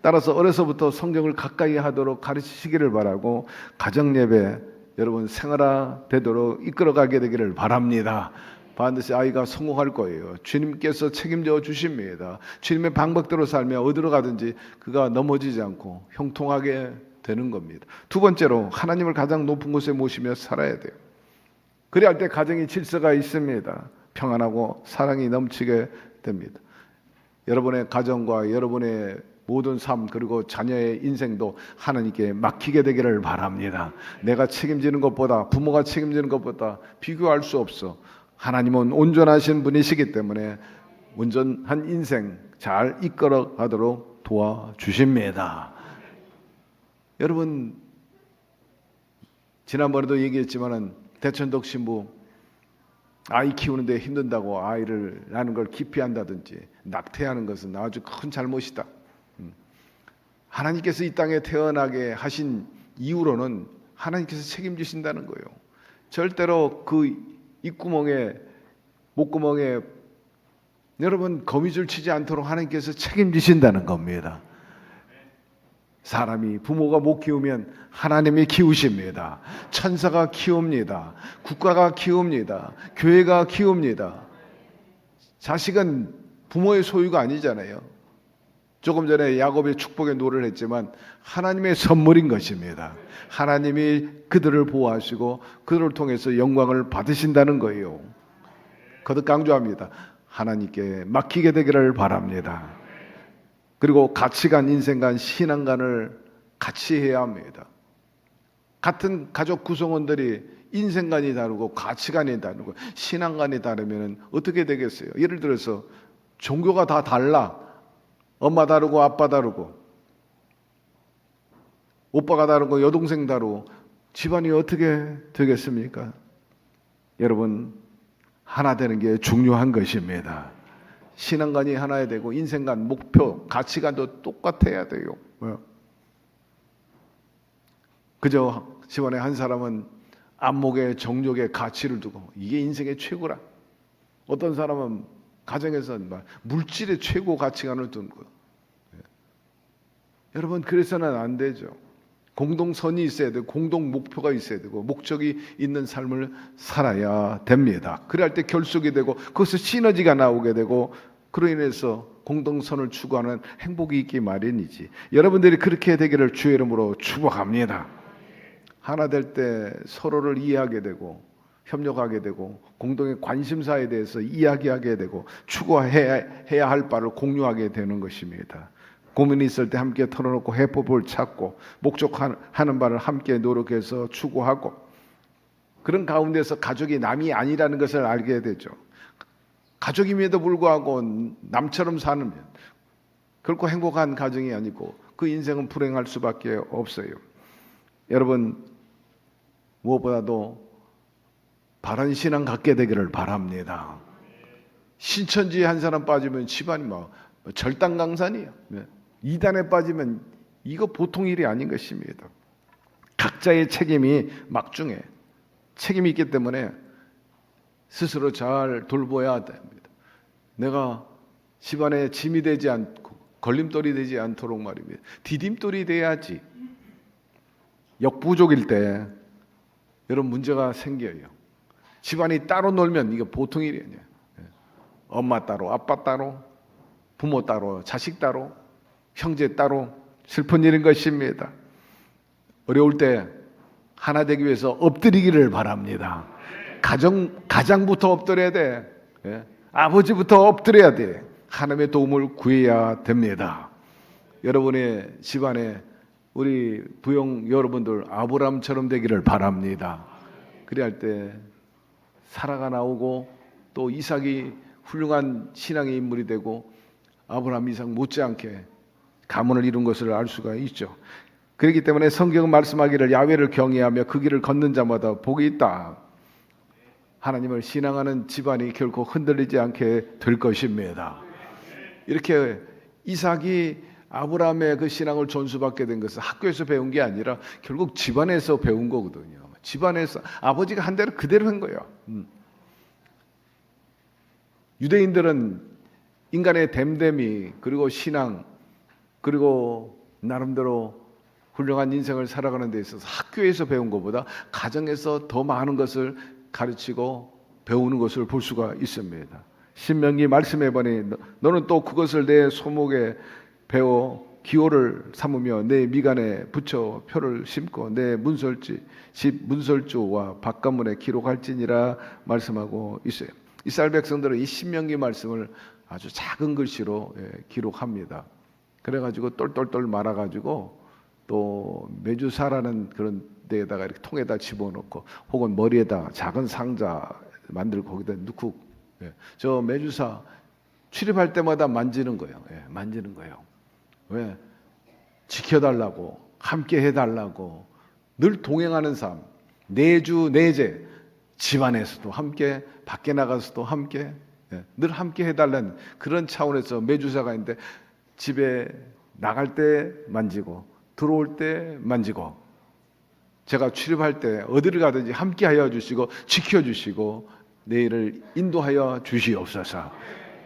따라서 어려서부터 성경을 가까이 하도록 가르치시기를 바라고 가정예배 여러분 생활화되도록 이끌어가게 되기를 바랍니다. 반드시 아이가 성공할 거예요. 주님께서 책임져 주십니다. 주님의 방법대로 살며 어디로 가든지 그가 넘어지지 않고 형통하게 되는 겁니다. 두 번째로 하나님을 가장 높은 곳에 모시며 살아야 돼요. 그래야 할 때 가정의 질서가 있습니다. 평안하고 사랑이 넘치게 됩니다. 여러분의 가정과 여러분의 모든 삶 그리고 자녀의 인생도 하나님께 맡기게 되기를 바랍니다. 내가 책임지는 것보다 부모가 책임지는 것보다 비교할 수 없어. 하나님은 온전하신 분이시기 때문에 온전한 인생 잘 이끌어 가도록 도와주십니다. 여러분, 지난번에도 얘기했지만은 대천덕 신부 아이 키우는데 힘든다고 아이를 낳는 걸 기피한다든지 낙태하는 것은 아주 큰 잘못이다. 하나님께서 이 땅에 태어나게 하신 이유로는 하나님께서 책임지신다는 거예요. 절대로 그 입구멍에 목구멍에 여러분 거미줄 치지 않도록 하나님께서 책임지신다는 겁니다. 사람이 부모가 못 키우면 하나님이 키우십니다. 천사가 키웁니다. 국가가 키웁니다. 교회가 키웁니다. 자식은 부모의 소유가 아니잖아요. 조금 전에 야곱의 축복의 노래를 했지만 하나님의 선물인 것입니다. 하나님이 그들을 보호하시고 그들을 통해서 영광을 받으신다는 거예요. 거듭 강조합니다. 하나님께 맡기게 되기를 바랍니다. 그리고 가치관, 인생관, 신앙관을 같이 해야 합니다. 같은 가족 구성원들이 인생관이 다르고 가치관이 다르고 신앙관이 다르면 어떻게 되겠어요? 예를 들어서 종교가 다 달라. 엄마 다르고 아빠 다르고 오빠가 다르고 여동생 다르고 집안이 어떻게 되겠습니까? 여러분, 하나 되는 게 중요한 것입니다. 신앙관이 하나야 되고 인생관, 목표, 가치관도 똑같아야 돼요. 그저 집안에 한 사람은 안목에 정욕에 가치를 두고 이게 인생의 최고라. 어떤 사람은 가정에서 물질의 최고 가치관을 두는 거예요. 여러분, 그래서는 안 되죠. 공동선이 있어야 되고 공동 목표가 있어야 되고 목적이 있는 삶을 살아야 됩니다. 그래야 할 때 결속이 되고 거기서 시너지가 나오게 되고 그로 인해서 공동선을 추구하는 행복이 있기 마련이지. 여러분들이 그렇게 되기를 주의 이름으로 축복합니다. 하나 될 때 서로를 이해하게 되고 협력하게 되고 공동의 관심사에 대해서 이야기하게 되고 추구해야 할 바를 공유하게 되는 것입니다. 고민이 있을 때 함께 털어놓고 해법을 찾고 목적하는 바를 함께 노력해서 추구하고 그런 가운데서 가족이 남이 아니라는 것을 알게 되죠. 가족임에도 불구하고 남처럼 사는 결코 행복한 가정이 아니고 그 인생은 불행할 수밖에 없어요. 여러분 무엇보다도 바른 신앙 갖게 되기를 바랍니다. 신천지에 한 사람 빠지면 집안이 뭐 절단강산이에요. 이단에 빠지면 이거 보통 일이 아닌 것입니다. 각자의 책임이 막중해. 책임이 있기 때문에 스스로 잘 돌보아야 됩니다. 내가 집안에 짐이 되지 않고 걸림돌이 되지 않도록 말입니다. 디딤돌이 돼야지. 역부족일 때 여러분 문제가 생겨요. 집안이 따로 놀면 이게 보통 일이 아니에요. 엄마 따로, 아빠 따로, 부모 따로, 자식 따로, 형제 따로 슬픈 일인 것입니다. 어려울 때 하나 되기 위해서 엎드리기를 바랍니다. 가장부터 엎드려야 돼. 아버지부터 엎드려야 돼. 하나님의 도움을 구해야 됩니다. 여러분의 집안에 우리 부용 여러분들 아브라함처럼 되기를 바랍니다. 그래야 할 때 사라가 나오고 또 이삭이 훌륭한 신앙의 인물이 되고 아브라함 이삭 못지않게 가문을 이룬 것을 알 수가 있죠. 그렇기 때문에 성경은 말씀하기를 야훼를 경외하며 그 길을 걷는 자마다 복이 있다. 하나님을 신앙하는 집안이 결코 흔들리지 않게 될 것입니다. 이렇게 이삭이 아브라함의 그 신앙을 전수받게 된 것은 학교에서 배운 게 아니라 결국 집안에서 배운 거거든요. 집안에서 아버지가 한 대로 그대로 한 거예요. 유대인들은 인간의 됨됨이 그리고 신앙 그리고 나름대로 훌륭한 인생을 살아가는 데 있어서 학교에서 배운 것보다 가정에서 더 많은 것을 가르치고 배우는 것을 볼 수가 있습니다. 신명기 말씀해 보니 너는 또 그것을 내 소목에 배워 기호를 삼으며 내 미간에 붙여 표를 심고 내 집 문설주와 바깥문에 기록할지니라 말씀하고 있어요. 이스라엘 백성들은 이 신명기 말씀을 아주 작은 글씨로 기록합니다. 그래가지고 똘똘똘 말아가지고 또 메주사라는 그런 데에다가 이렇게 통에다 집어넣고 혹은 머리에다 작은 상자 만들고 거기다 넣고 저 메주사 출입할 때마다 만지는 거예요. 만지는 거예요. 왜? 지켜달라고 함께 해달라고 늘 동행하는 삶 내주 내제 집안에서도 함께 밖에 나가서도 함께 늘 함께 해달라는 그런 차원에서 메주사가 있는데 집에 나갈 때 만지고 들어올 때 만지고 제가 출입할 때 어디를 가든지 함께 하여 주시고 지켜주시고 내일을 인도하여 주시옵소서.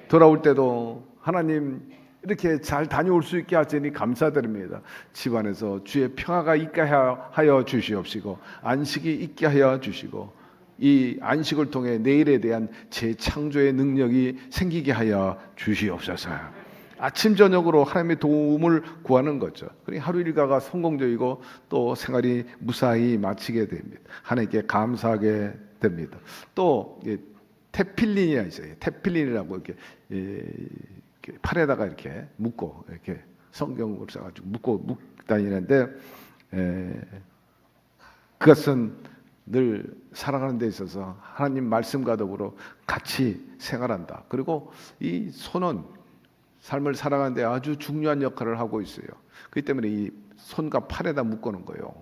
돌아올 때도 하나님 이렇게 잘 다녀올 수 있게 하시니 감사드립니다. 집안에서 주의 평화가 있게 하여 주시옵시고 안식이 있게 하여 주시고 이 안식을 통해 내일에 대한 재창조의 능력이 생기게 하여 주시옵소서. 아침 저녁으로 하나님의 도움을 구하는 거죠. 그러니 하루 일과가 성공적이고 또 생활이 무사히 마치게 됩니다. 하나님께 감사하게 됩니다. 또 테필린이 있어요. 테필린이라고 이렇게 팔에다가 이렇게 묶고 이렇게 성경을 써가지고 묶고 다니는데 그것은 늘 살아가는 데 있어서 하나님 말씀과 더불어 같이 생활한다. 그리고 이 손은 삶을 살아가는 데 아주 중요한 역할을 하고 있어요. 그렇기 때문에 이 손과 팔에다 묶어놓은 거예요.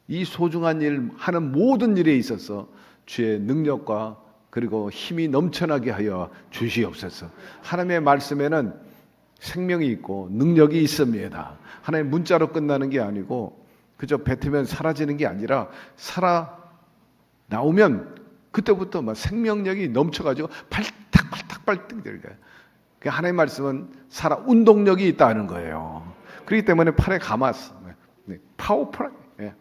이 소중한 일 하는 모든 일에 있어서 주의 능력과 그리고 힘이 넘쳐나게 하여 주시옵소서. 하나님의 말씀에는 생명이 있고 능력이 있습니다. 하나님의 문자로 끝나는 게 아니고 그저 뱉으면 사라지는 게 아니라 살아 나오면 그때부터 막 생명력이 넘쳐가지고 팔딱팔딱 들게. 하나님의 말씀은 살아 운동력이 있다는 거예요. 그렇기 때문에 팔에 감았어. 파워풀하게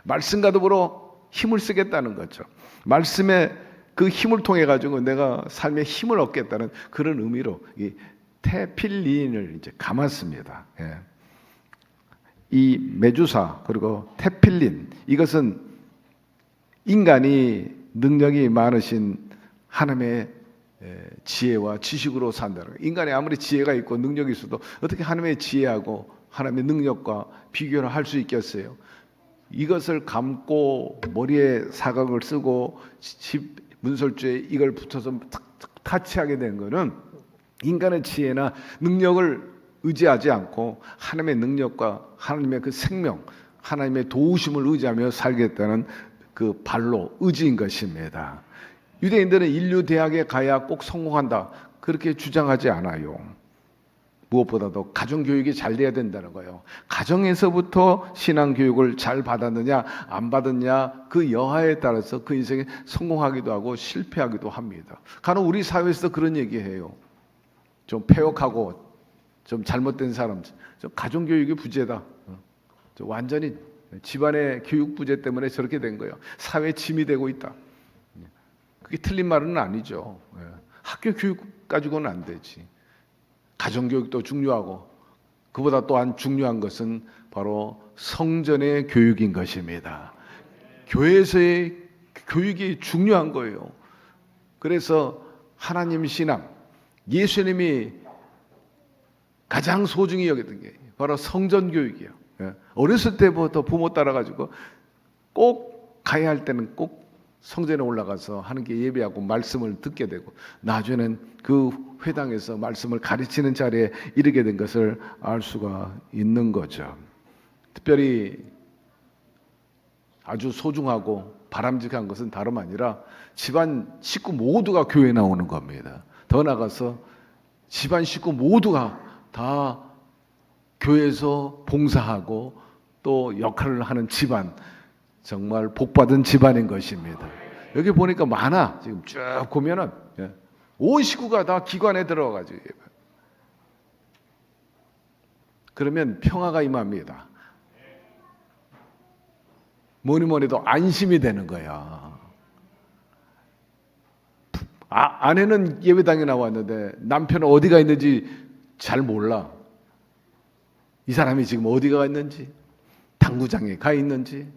말씀과 더불어 힘을 쓰겠다는 거죠. 말씀의 그 힘을 통해 가지고 내가 삶의 힘을 얻겠다는 그런 의미로 이 테필린을 이제 감았습니다. 이 메주사 그리고 테필린 이것은 인간이 능력이 많으신 하나님의 지혜와 지식으로 산다는 거예요. 인간이 아무리 지혜가 있고 능력이 있어도 어떻게 하나님의 지혜하고 하나님의 능력과 비교를 할 수 있겠어요? 이것을 감고 머리에 사각을 쓰고 문설주에 이걸 붙여서 타치하게 된 거는 인간의 지혜나 능력을 의지하지 않고 하나님의 능력과 하나님의 그 생명, 하나님의 도우심을 의지하며 살겠다는 그 발로 의지인 것입니다. 유대인들은 인류 대학에 가야 꼭 성공한다 그렇게 주장하지 않아요. 무엇보다도 가정교육이 잘 돼야 된다는 거예요. 가정에서부터 신앙교육을 잘 받았느냐 안 받았냐 그 여하에 따라서 그 인생에 성공하기도 하고 실패하기도 합니다. 간혹 우리 사회에서 그런 얘기해요. 좀 폐역하고 좀 잘못된 사람, 좀 가정교육이 부재다. 완전히 집안의 교육 부재 때문에 저렇게 된 거예요. 사회 짐이 되고 있다. 그게 틀린 말은 아니죠. 학교 교육 가지고는 안 되지. 가정교육도 중요하고 그보다 또한 중요한 것은 바로 성전의 교육인 것입니다. 교회에서의 교육이 중요한 거예요. 그래서 하나님 신앙, 예수님이 가장 소중히 여겼던 게 바로 성전 교육이에요. 어렸을 때부터 부모 따라가지고 꼭 가야 할 때는 꼭 성전에 올라가서 하나님께 예배하고 말씀을 듣게 되고 나중에는 그 회당에서 말씀을 가르치는 자리에 이르게 된 것을 알 수가 있는 거죠. 특별히 아주 소중하고 바람직한 것은 다름 아니라 집안 식구 모두가 교회에 나오는 겁니다. 더 나아가서 집안 식구 모두가 다 교회에서 봉사하고 또 역할을 하는 집안, 정말 복받은 집안인 것입니다. 여기 보니까 많아. 지금 쭉 보면은 온 식구가 다 기관에 들어가가지고 그러면 평화가 임합니다. 뭐니 해도 안심이 되는 거야. 아내는 예배당에 나왔는데 남편은 어디가 있는지 잘 몰라. 이 사람이 지금 어디가 있는지, 당구장에 가 있는지,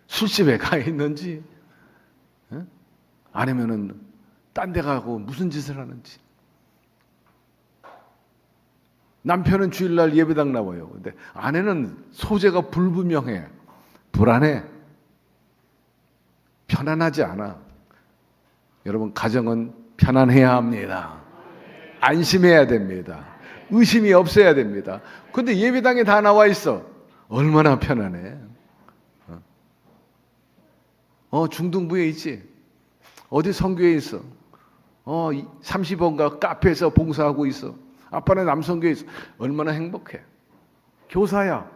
술집에 가 있는지, 아니면은 딴 데 가고 무슨 짓을 하는지. 남편은 주일날 예배당 나와요. 근데 아내는 소재가 불분명해. 불안해. 편안하지 않아. 여러분, 가정은 편안해야 합니다. 안심해야 됩니다. 의심이 없어야 됩니다. 근데 예배당에 다 나와 있어. 얼마나 편안해. 중등부에 있지. 어디 선교에 있어. 30원가 카페에서 봉사하고 있어. 아빠는 남선교에 있어. 얼마나 행복해. 교사야.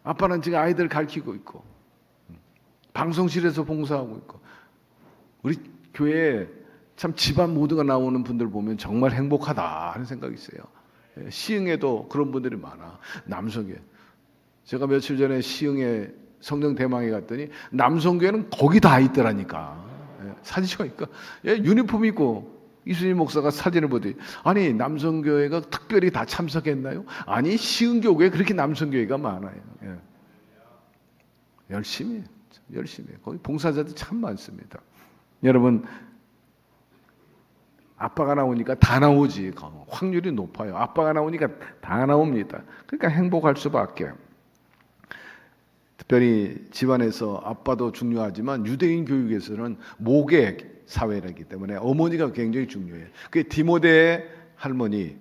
아빠는 지금 아이들 가르치고 있고. 방송실에서 봉사하고 있고. 우리 교회에 참 집안 모두가 나오는 분들 보면 정말 행복하다 하는 생각이 있어요. 시흥에도 그런 분들이 많아. 남성교회. 제가 며칠 전에 시흥에 성령 대망에 갔더니 남성교회는 거기 다 있더라니까. 사진 찍으니까 유니폼 입고 이순희 목사가 사진을 보더니 아니 남성교회가 특별히 다 참석했나요? 아니 시흥교회에 그렇게 남성교회가 많아요. 열심히 거기 봉사자들 참 많습니다. 여러분 아빠가 나오니까 다 나오지. 확률이 높아요. 아빠가 나오니까 다 나옵니다. 그러니까 행복할 수밖에. 특별히 집안에서 아빠도 중요하지만 유대인 교육에서는 모계 사회이기 때문에 어머니가 굉장히 중요해요. 그 디모데의 할머니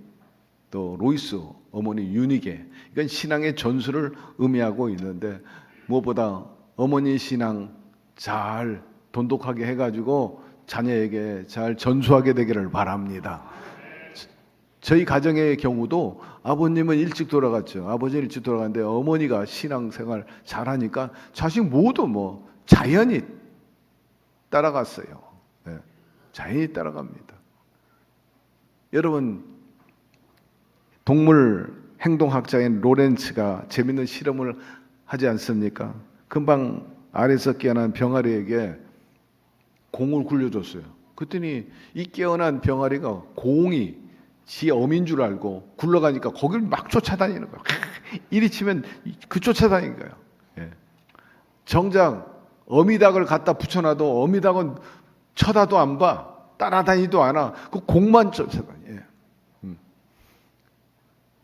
또 로이스 어머니 유니게 이건 신앙의 전수를 의미하고 있는데 무엇보다 어머니 신앙 잘 돈독하게 해가지고 자녀에게 잘 전수하게 되기를 바랍니다. 저희 가정의 경우도 아버님은 일찍 돌아갔죠. 아버지는 일찍 돌아갔는데 어머니가 신앙생활 잘하니까 자식 모두 자연히 따라갔어요. 자연히 따라갑니다. 여러분 동물 행동학자인 로렌츠가 재밌는 실험을 하지 않습니까? 금방 알에서 깨어난 병아리에게 공을 굴려줬어요. 그랬더니 이 깨어난 병아리가 공이 지 어민 줄 알고 굴러가니까 거기를 막 쫓아다니는 거예요. 이리 치면 그 쫓아다니는 거예요. 정작 어미닭을 갖다 붙여놔도 어미닭은 쳐다도 안 봐. 따라다니도 않아. 그 공만 쫓아다녀.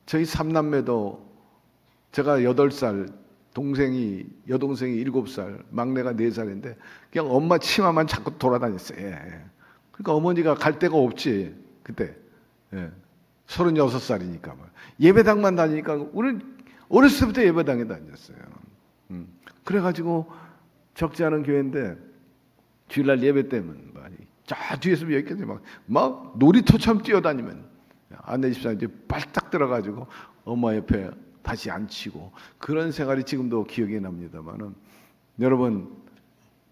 저희 삼남매도 제가 8살, 여동생이 7살, 막내가 4살인데 그냥 엄마 치마만 자꾸 돌아다녔어요. 그러니까 어머니가 갈 데가 없지 그때. 36살이니까 예배당만 다니니까 우리 어렸을 때부터 예배당에 다녔어요. 그래가지고 적지 않은 교회인데 주일날 예배 때면 많이 저 뒤에서 여기까지 막 놀이터처럼 뛰어다니면 아내 집사님 이제 빨딱 들어가지고 엄마 옆에 다시 앉히고 그런 생활이 지금도 기억이 납니다만은 여러분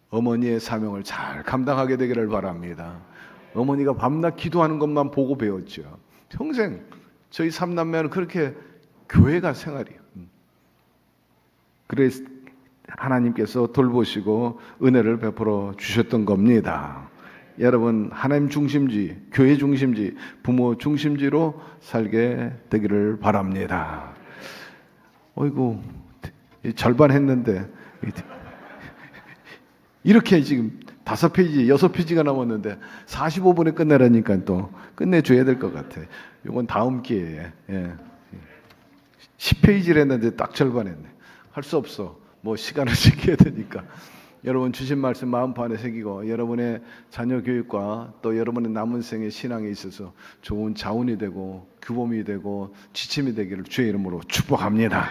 어머니의 사명을 잘 감당하게 되기를 바랍니다. 어머니가 밤낮 기도하는 것만 보고 배웠죠. 평생 저희 삼남매는 그렇게 교회가 생활이에요. 그래서 하나님께서 돌보시고 은혜를 베풀어 주셨던 겁니다. 여러분 하나님 중심지, 교회 중심지, 부모 중심지로 살게 되기를 바랍니다. 어이구 절반 했는데 이렇게 지금 5페이지, 6페이지가 남았는데 45분에 끝내라니까 또 끝내줘야 될 것 같아. 이건 다음 기회에 10페이지를 했는데 딱 절반 했네. 할 수 없어. 뭐 시간을 지켜야 되니까. 여러분 주신 말씀 마음판에 새기고 여러분의 자녀 교육과 또 여러분의 남은 생의 신앙에 있어서 좋은 자원이 되고 규범이 되고 지침이 되기를 주의 이름으로 축복합니다.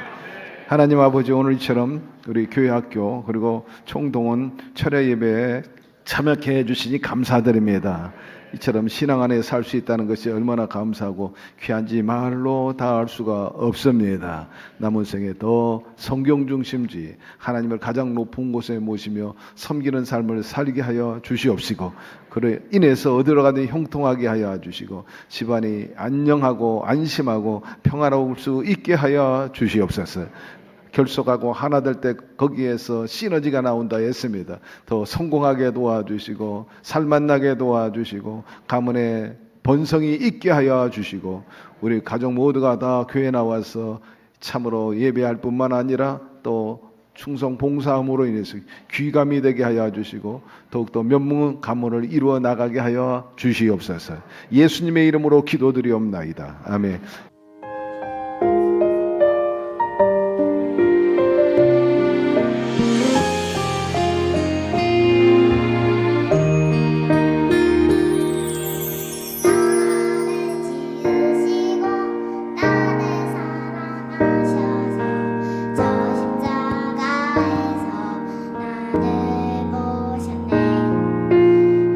하나님 아버지 오늘처럼 우리 교회 학교 그리고 총동원 철야 예배에 참여케 해주시니 감사드립니다. 이처럼 신앙 안에 살 수 있다는 것이 얼마나 감사하고 귀한지 말로 다 알 수가 없습니다. 남은 생에 더 성경 중심지 하나님을 가장 높은 곳에 모시며 섬기는 삶을 살게 하여 주시옵시고 그로 인해서 어디로 가든 형통하게 하여 주시고 집안이 안녕하고 안심하고 평화로울 수 있게 하여 주시옵소서. 결속하고 하나 될 때 거기에서 시너지가 나온다 했습니다. 더 성공하게 도와주시고 살만나게 도와주시고 가문에 번성이 있게 하여 주시고 우리 가족 모두가 다 교회 나와서 참으로 예배할 뿐만 아니라 또 충성 봉사함으로 인해서 귀감이 되게 하여 주시고 더욱더 면문 가문을 이루어 나가게 하여 주시옵소서. 예수님의 이름으로 기도드리옵나이다. 아멘.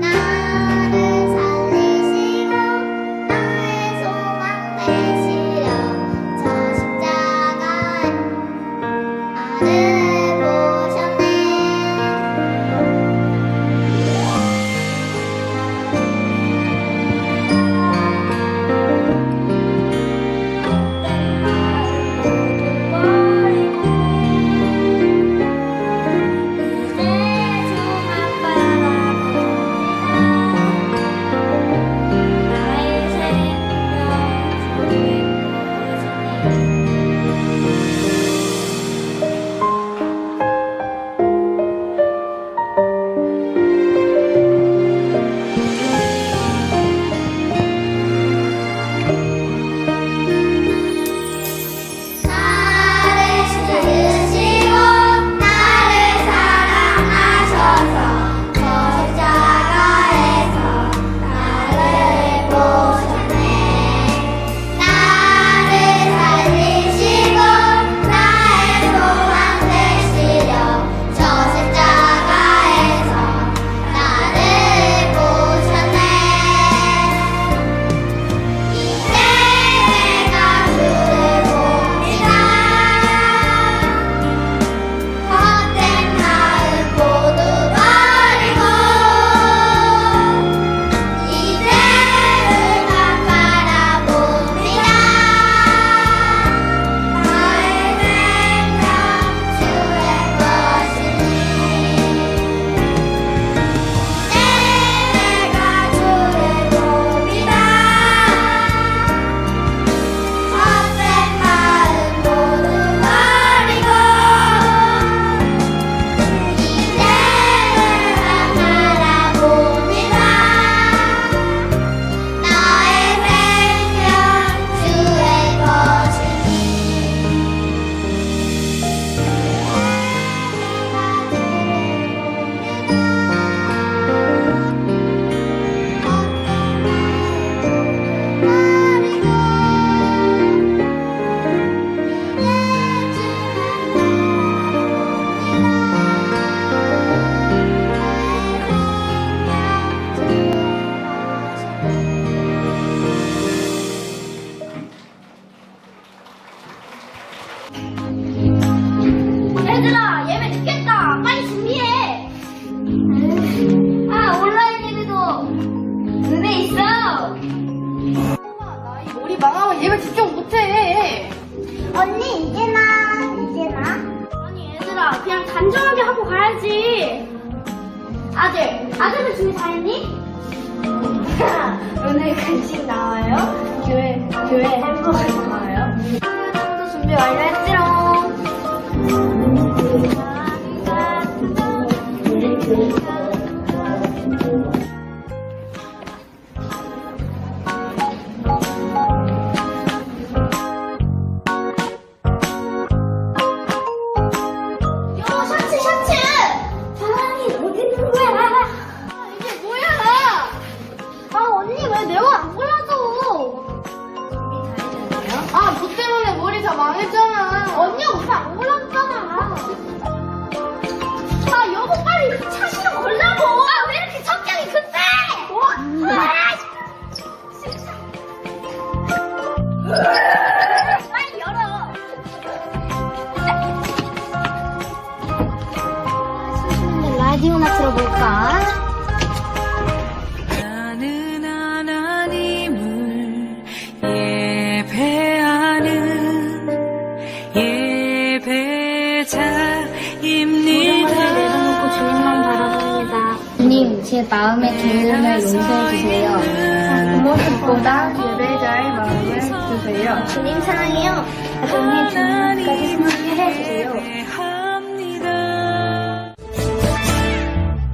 나를 살리시고 나의 소망 되시 망하면 얘가 집중 못해. 언니 이제 나. 아니 얘들아 그냥 단정하게 하고 가야지. 아들은 준비 잘했니? 오늘 간식 나와요? 교회 햄버거 나와요? 오늘도 준비 완료했지롱. 셔츠! 사랑이 어디 있는 거야? 이게 뭐야? 언니 왜 내가 안 골라줘? 너 때문에 머리 다 망했잖아. 언니가 우리 안 골라줬잖아. 여보 빨리 차 신호 걸라고. 왜 이렇게 성격이 급해? 빨리 열어. 라디오나 틀어볼까? 나는 하나님을 예배하는 예배자입니다. 내려놓고 주님만 바라봅니다. 주님, 제 마음의 두려움을 용서해주세요. 무엇보다 예배자의 마음을 주세요. 주님 사랑해요. 가정의 주님까지 생각해 해주세요.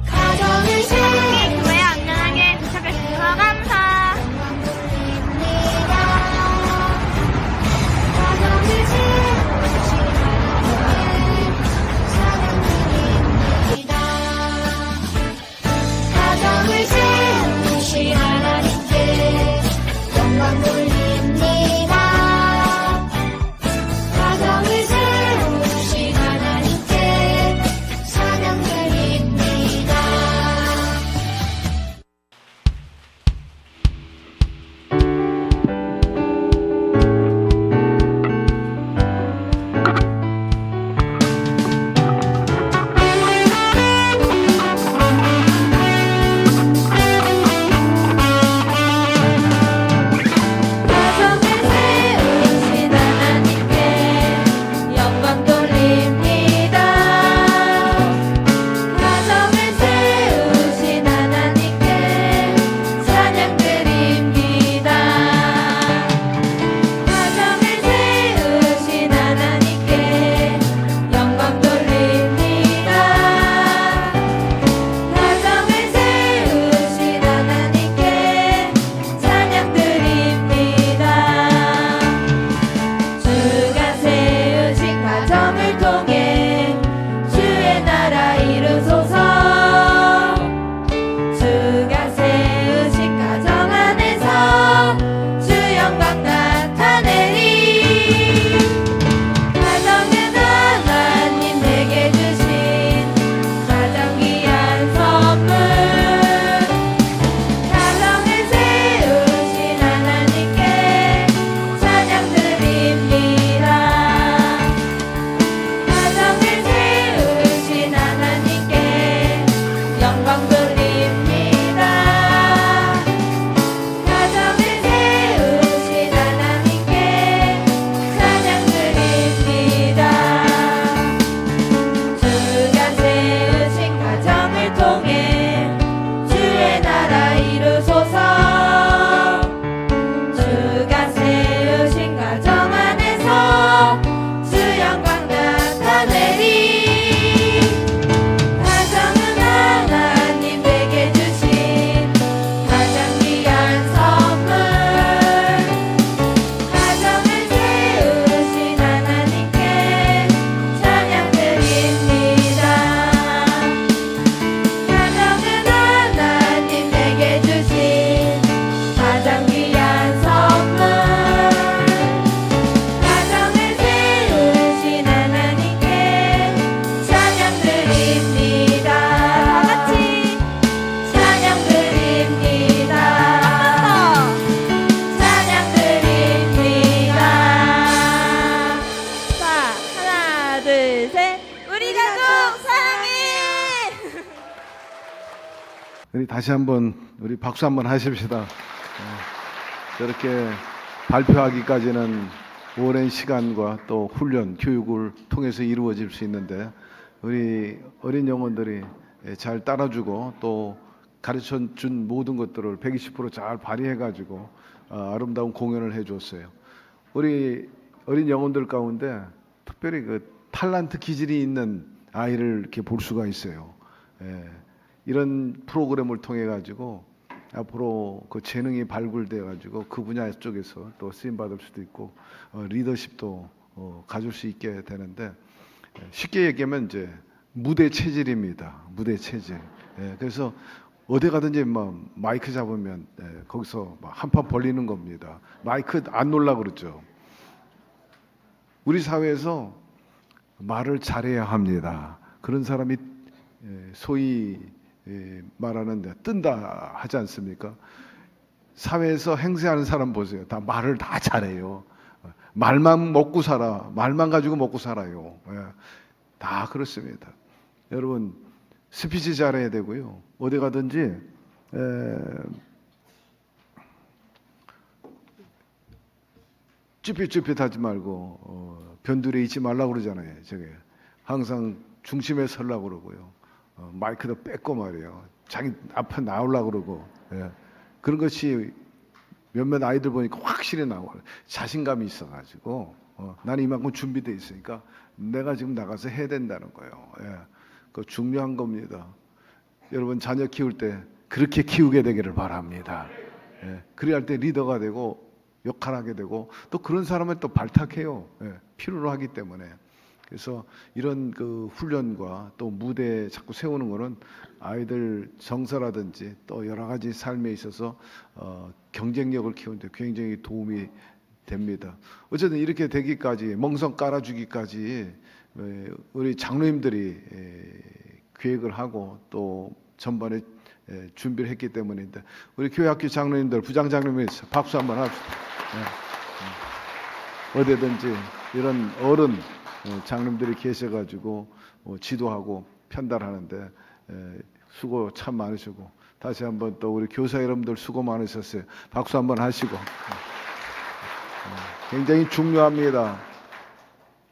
가정을 사랑해 교회 안전하게 도착해 주셔서 감사. 가정을 세우신 하나님께 영광 돌립니다. 가정을 세우신 하나님께 찬양 드립니다. 가정을 세우신 하나님께 영광 돌립니다. 가정을 세우신 하나님께 찬양 드립니다. 가정을 세우신 하나님께 영광 돌립니다. 가정을 세우신 하나님께 찬양 드립니다. 주가 세우신 가정을 통해 주의 나라 이루소서. 주가 세우신 가정 안에서 주 영광 나타내리. 가정은 하나님 내게 주신 가장 귀한 선물. 가정을 세우신 하나님께 찬양 드립니다. 가정을 세우신 하나님께 영광 돌립니다. 가정을 세우신 하나님께 찬양 드립니다. 주가 세우신 가정을 통해 주의 나라 이루소서. 주가 세우신 가정 안에서 주 영광 나타내리. 가정은 하나님 내게 주신 가장 귀한 선물. 가정을 세우신 하나님께 찬양 드립니다. 가정은 하나님 내게 주신 가장 귀한 선물. 가정을 세우신 하나님께 찬양 드립니다. 다 같이 찬양 드립니다. 찬양 드립니다. 자, 하나, 둘, 셋. 우리 가족 사랑해. 우리 다시 한번 우리 박수 한번 하십시다. 저렇게 발표하기까지는 오랜 시간과 또 훈련, 교육을 통해서 이루어질 수 있는데 우리 어린 영혼들이 잘 따라주고 또 가르쳐준 모든 것들을 120%잘 발휘해가지고 아름다운 공연을 해줬어요. 우리 어린 영혼들 가운데 특별히 그 탤런트 기질이 있는 아이를 이렇게 볼 수가 있어요. 이런 프로그램을 통해 가지고 앞으로 그 재능이 발굴돼 가지고 그 분야 쪽에서 또 쓰임 받을 수도 있고 리더십도 가질 수 있게 되는데 쉽게 얘기하면 이제 무대 체질입니다. 무대 체질. 그래서 어디 가든지 뭐 마이크 잡으면 거기서 한판 벌리는 겁니다. 마이크 안 놀라 그러죠. 우리 사회에서 말을 잘해야 합니다. 그런 사람이 소위 말하는데 뜬다 하지 않습니까? 사회에서 행세하는 사람 보세요. 다 말을 다 잘해요. 말만 먹고 살아. 말만 가지고 먹고 살아요. 다 그렇습니다. 여러분 스피치 잘해야 되고요. 어디 가든지 쭈삣쭈삣하지 말고 변두리에 있지 말라고 그러잖아요. 저게 항상 중심에 서려고 그러고요. 마이크도 뺏고 말이에요. 자기 앞에 나오려고 그러고 그런 것이 몇몇 아이들 보니까 확실히 나와요. 자신감이 있어가지고 나는 이만큼 준비돼 있으니까 내가 지금 나가서 해야 된다는 거예요. 그 중요한 겁니다. 여러분 자녀 키울 때 그렇게 키우게 되기를 바랍니다. 그래야 할 때 리더가 되고 역할하게 되고 또 그런 사람을 또 발탁해요. 필요로 하기 때문에. 그래서 이런 그 훈련과 또 무대 자꾸 세우는 거는 아이들 정서라든지 또 여러 가지 삶에 있어서 경쟁력을 키우는데 굉장히 도움이 됩니다. 어쨌든 이렇게 되기까지 멍석 깔아주기까지 우리 장로님들이 계획을 하고 또 전반에 준비를 했기 때문인데 우리 교회학교 장로님들 부장장로님들 박수 한번 합시다. 어디든지 이런 어른 장로님들이 계셔가지고 지도하고 편달하는데 수고 참 많으시고 다시 한번 또 우리 교사 여러분들 수고 많으셨어요. 박수 한번 하시고 굉장히 중요합니다.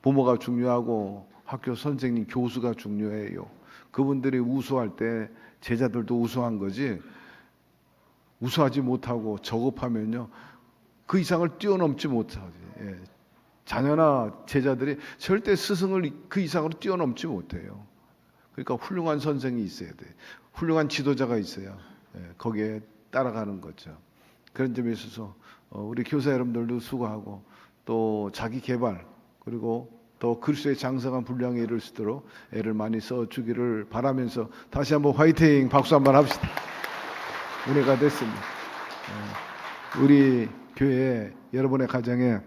부모가 중요하고 학교 선생님, 교수가 중요해요. 그분들이 우수할 때 제자들도 우수한 거지 우수하지 못하고 저급하면요 그 이상을 뛰어넘지 못하지. 자녀나 제자들이 절대 스승을 그 이상으로 뛰어넘지 못해요. 그러니까 훌륭한 선생이 있어야 돼. 훌륭한 지도자가 있어야 거기에 따라가는 거죠. 그런 점에 있어서 우리 교사 여러분들도 수고하고 또 자기 개발 그리고 또 그리스도의 장성한 분량에 이를 수 있도록 애를 많이 써주기를 바라면서 다시 한번 화이팅 박수 한번 합시다. 은혜가 됐습니다. 우리 교회에 여러분의 가정에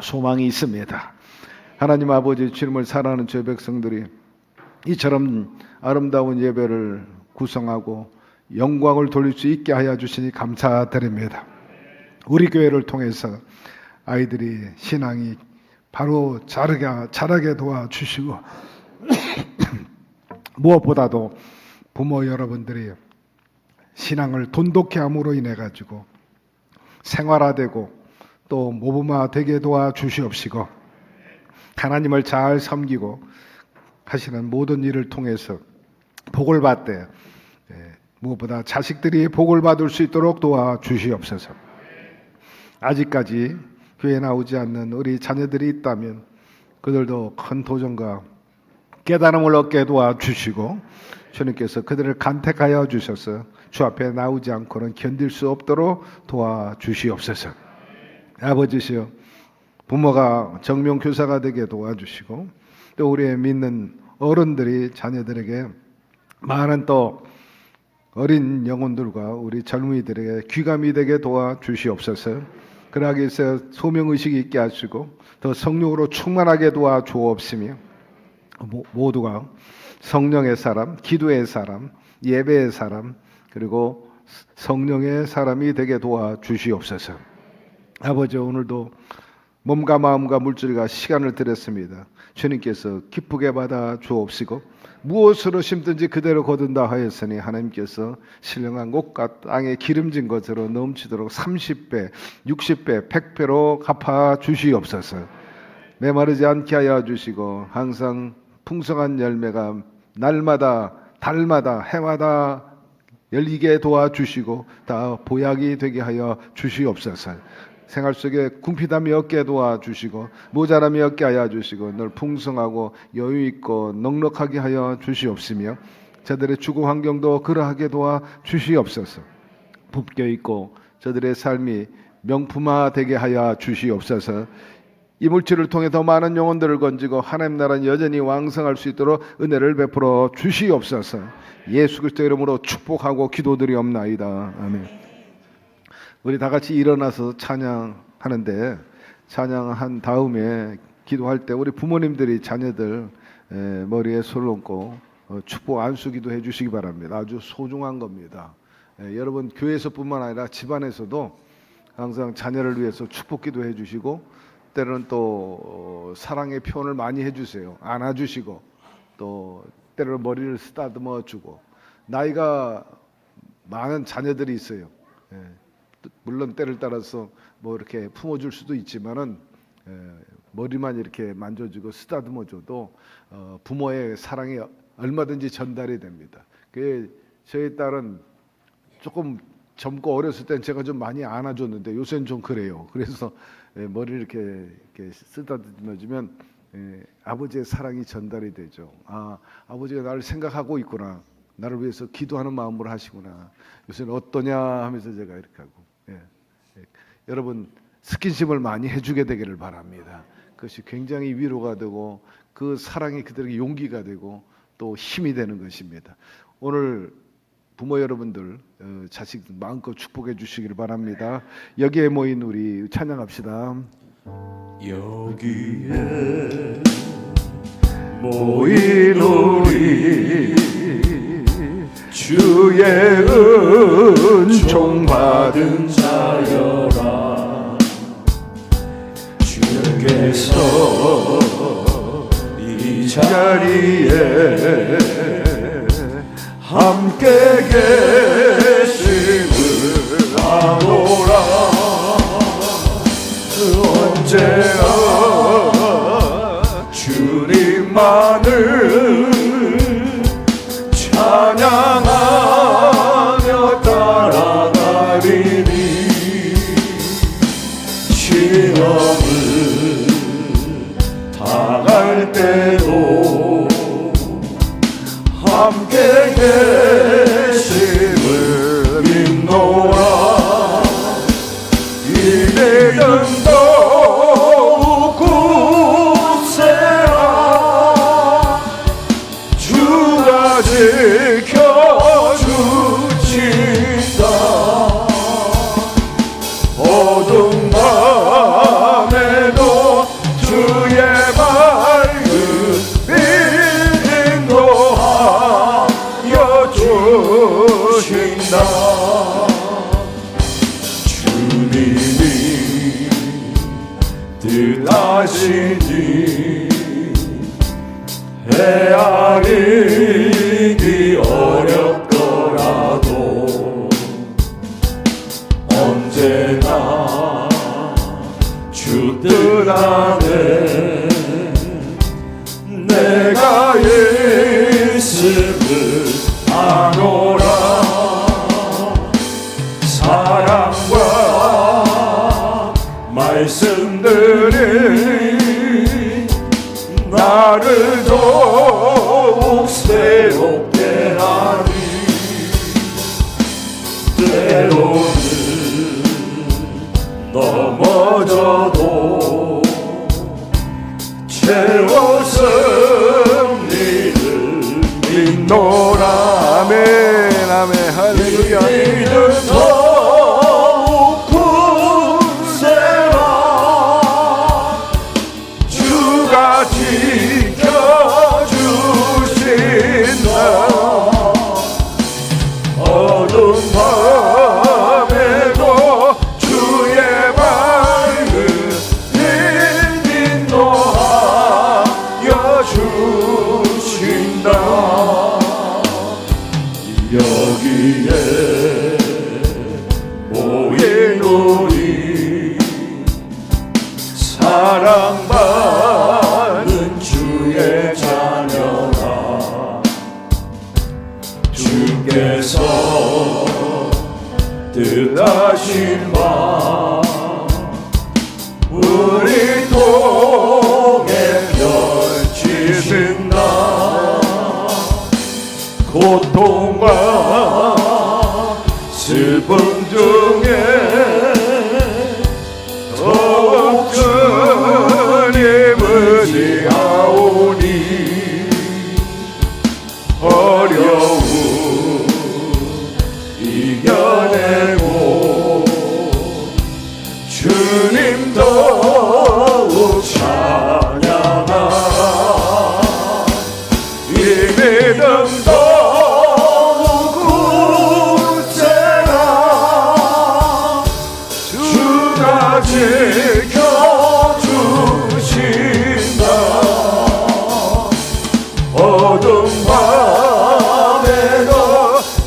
소망이 있습니다. 하나님 아버지 주님을 사랑하는 죄 백성들이 이처럼 아름다운 예배를 구성하고 영광을 돌릴 수 있게 하여 주시니 감사드립니다. 우리 교회를 통해서 아이들이 신앙이 바로 자라게 도와주시고 무엇보다도 부모 여러분들이 신앙을 돈독히 함으로 인해 가지고 생활화되고 또 모범화되게 도와주시옵시고 하나님을 잘 섬기고 하시는 모든 일을 통해서 복을 받되 무엇보다 자식들이 복을 받을 수 있도록 도와주시옵소서. 아직까지 교회에 나오지 않는 우리 자녀들이 있다면 그들도 큰 도전과 깨달음을 얻게 도와주시고 주님께서 그들을 간택하여 주셔서 주 앞에 나오지 않고는 견딜 수 없도록 도와주시옵소서. 아버지시여 부모가 정명교사가 되게 도와주시고 또 우리의 믿는 어른들이 자녀들에게 많은 또 어린 영혼들과 우리 젊은이들에게 귀감이 되게 도와주시옵소서. 그러하기 위해서 소명의식이 있게 하시고 더 성령으로 충만하게 도와주옵시며 모두가 성령의 사람, 기도의 사람, 예배의 사람 그리고 성령의 사람이 되게 도와주시옵소서. 아버지 오늘도 몸과 마음과 물질과 시간을 드렸습니다. 주님께서 기쁘게 받아 주옵시고 무엇으로 심든지 그대로 거둔다 하였으니 하나님께서 신령한 곳과 땅에 기름진 것으로 넘치도록 30배, 60배, 100배로 갚아 주시옵소서. 메마르지 않게 하여 주시고 항상 풍성한 열매가 날마다 달마다 해마다 열리게 도와주시고 다 보약이 되게 하여 주시옵소서. 생활 속에 궁핍함이 없게 도와주시고 모자람이 없게 하여 주시고 늘 풍성하고 여유 있고 넉넉하게 하여 주시옵시며 저들의 주거 환경도 그러하게 도와주시옵소서. 품격 있고 저들의 삶이 명품화 되게 하여 주시옵소서. 이 물질을 통해 더 많은 영혼들을 건지고 하나님 나라는 여전히 왕성할 수 있도록 은혜를 베풀어 주시옵소서. 예수 그리스도 이름으로 축복하고 기도드리옵나이다. 아멘. 우리 다 같이 일어나서 찬양하는데 찬양한 다음에 기도할 때 우리 부모님들이 자녀들 머리에 손을 얹고 축복 안수기도 해주시기 바랍니다. 아주 소중한 겁니다. 여러분 교회에서뿐만 아니라 집안에서도 항상 자녀를 위해서 축복기도 해주시고 때로는 또 사랑의 표현을 많이 해주세요. 안아주시고 또 때로는 머리를 쓰다듬어 주고 나이가 많은 자녀들이 있어요. 물론 때를 따라서 뭐 이렇게 품어줄 수도 있지만은 머리만 이렇게 만져주고 쓰다듬어줘도 부모의 사랑이 얼마든지 전달이 됩니다. 그 저희 딸은 조금 젊고 어렸을 땐 제가 좀 많이 안아줬는데 요새는 좀 그래요. 그래서 머리를 이렇게 쓰다듬어주면 아버지의 사랑이 전달이 되죠. 아, 아버지가 나를 생각하고 있구나. 나를 위해서 기도하는 마음으로 하시구나. 요새는 어떠냐 하면서 제가 이렇게 하고. 여러분 스킨십을 많이 해주게 되기를 바랍니다. 그것이 굉장히 위로가 되고 그 사랑이 그들에게 용기가 되고 또 힘이 되는 것입니다. 오늘 부모 여러분들 자식들 마음껏 축복해 주시기를 바랍니다. 여기에 모인 우리 찬양합시다. 여기에 모인 우리 주의 은총 받은 자여라. 주께서 이 자리에 함께 계심을 아노라. 언제나 주님만을 찬양하며 따라가리니 시험을 당할 때도 함께 계심을 믿노라. 이 믿음도 굳세라. 주가 지켜주신다. 어둠 밤에도 주의 밝은 빛 인도하여 주신다. 주님이 뜻하시니 헤아리기 어렵더라도 언제나 주 뜻 안에 내가 있음을 아노라. 사랑과 말씀들이 나를 더욱 새롭게 하니 때로는 넘어져도 채워 승리를 믿노라. 아멘 아멘 할렐루야. 믿음 더욱 굳세라. 주가 지켜주신다. 어둠 밤에도 주의 밝은 빛 사랑받는 주의 자녀라. 주께서 뜻하신 바 우리 통해 펼치신다. 고통과 슬픔 중에 더욱 주님을 의지하오니 어려움 이겨내고 주님 더욱 찬양하라. 이 믿음 더욱 굳세라. 주가 지켜주신다. 어둠 밤에도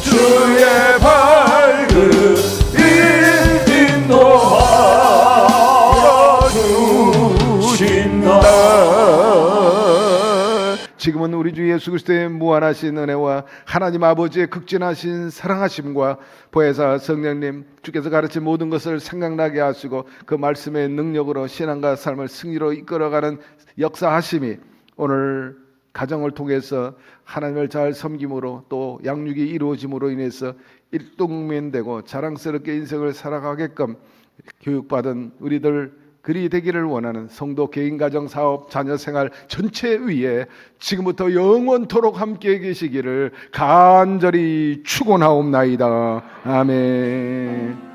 주의 밝은 일 인도하여 주신다. 지금은 우리 주 예수 그리스도의 무한하신 은혜와 하나님 아버지의 극진하신 사랑하심과 보혜사 성령님 주께서 가르친 모든 것을 생각나게 하시고 그 말씀의 능력으로 신앙과 삶을 승리로 이끌어가는 역사하심이 오늘 가정을 통해서 하나님을 잘 섬김으로 또 양육이 이루어짐으로 인해서 일동면되고 자랑스럽게 인생을 살아가게끔 교육받은 우리들 그리 되기를 원하는 성도 개인 가정 사업 자녀 생활 전체 위에 지금부터 영원토록 함께 계시기를 간절히 축원하옵나이다. 아멘.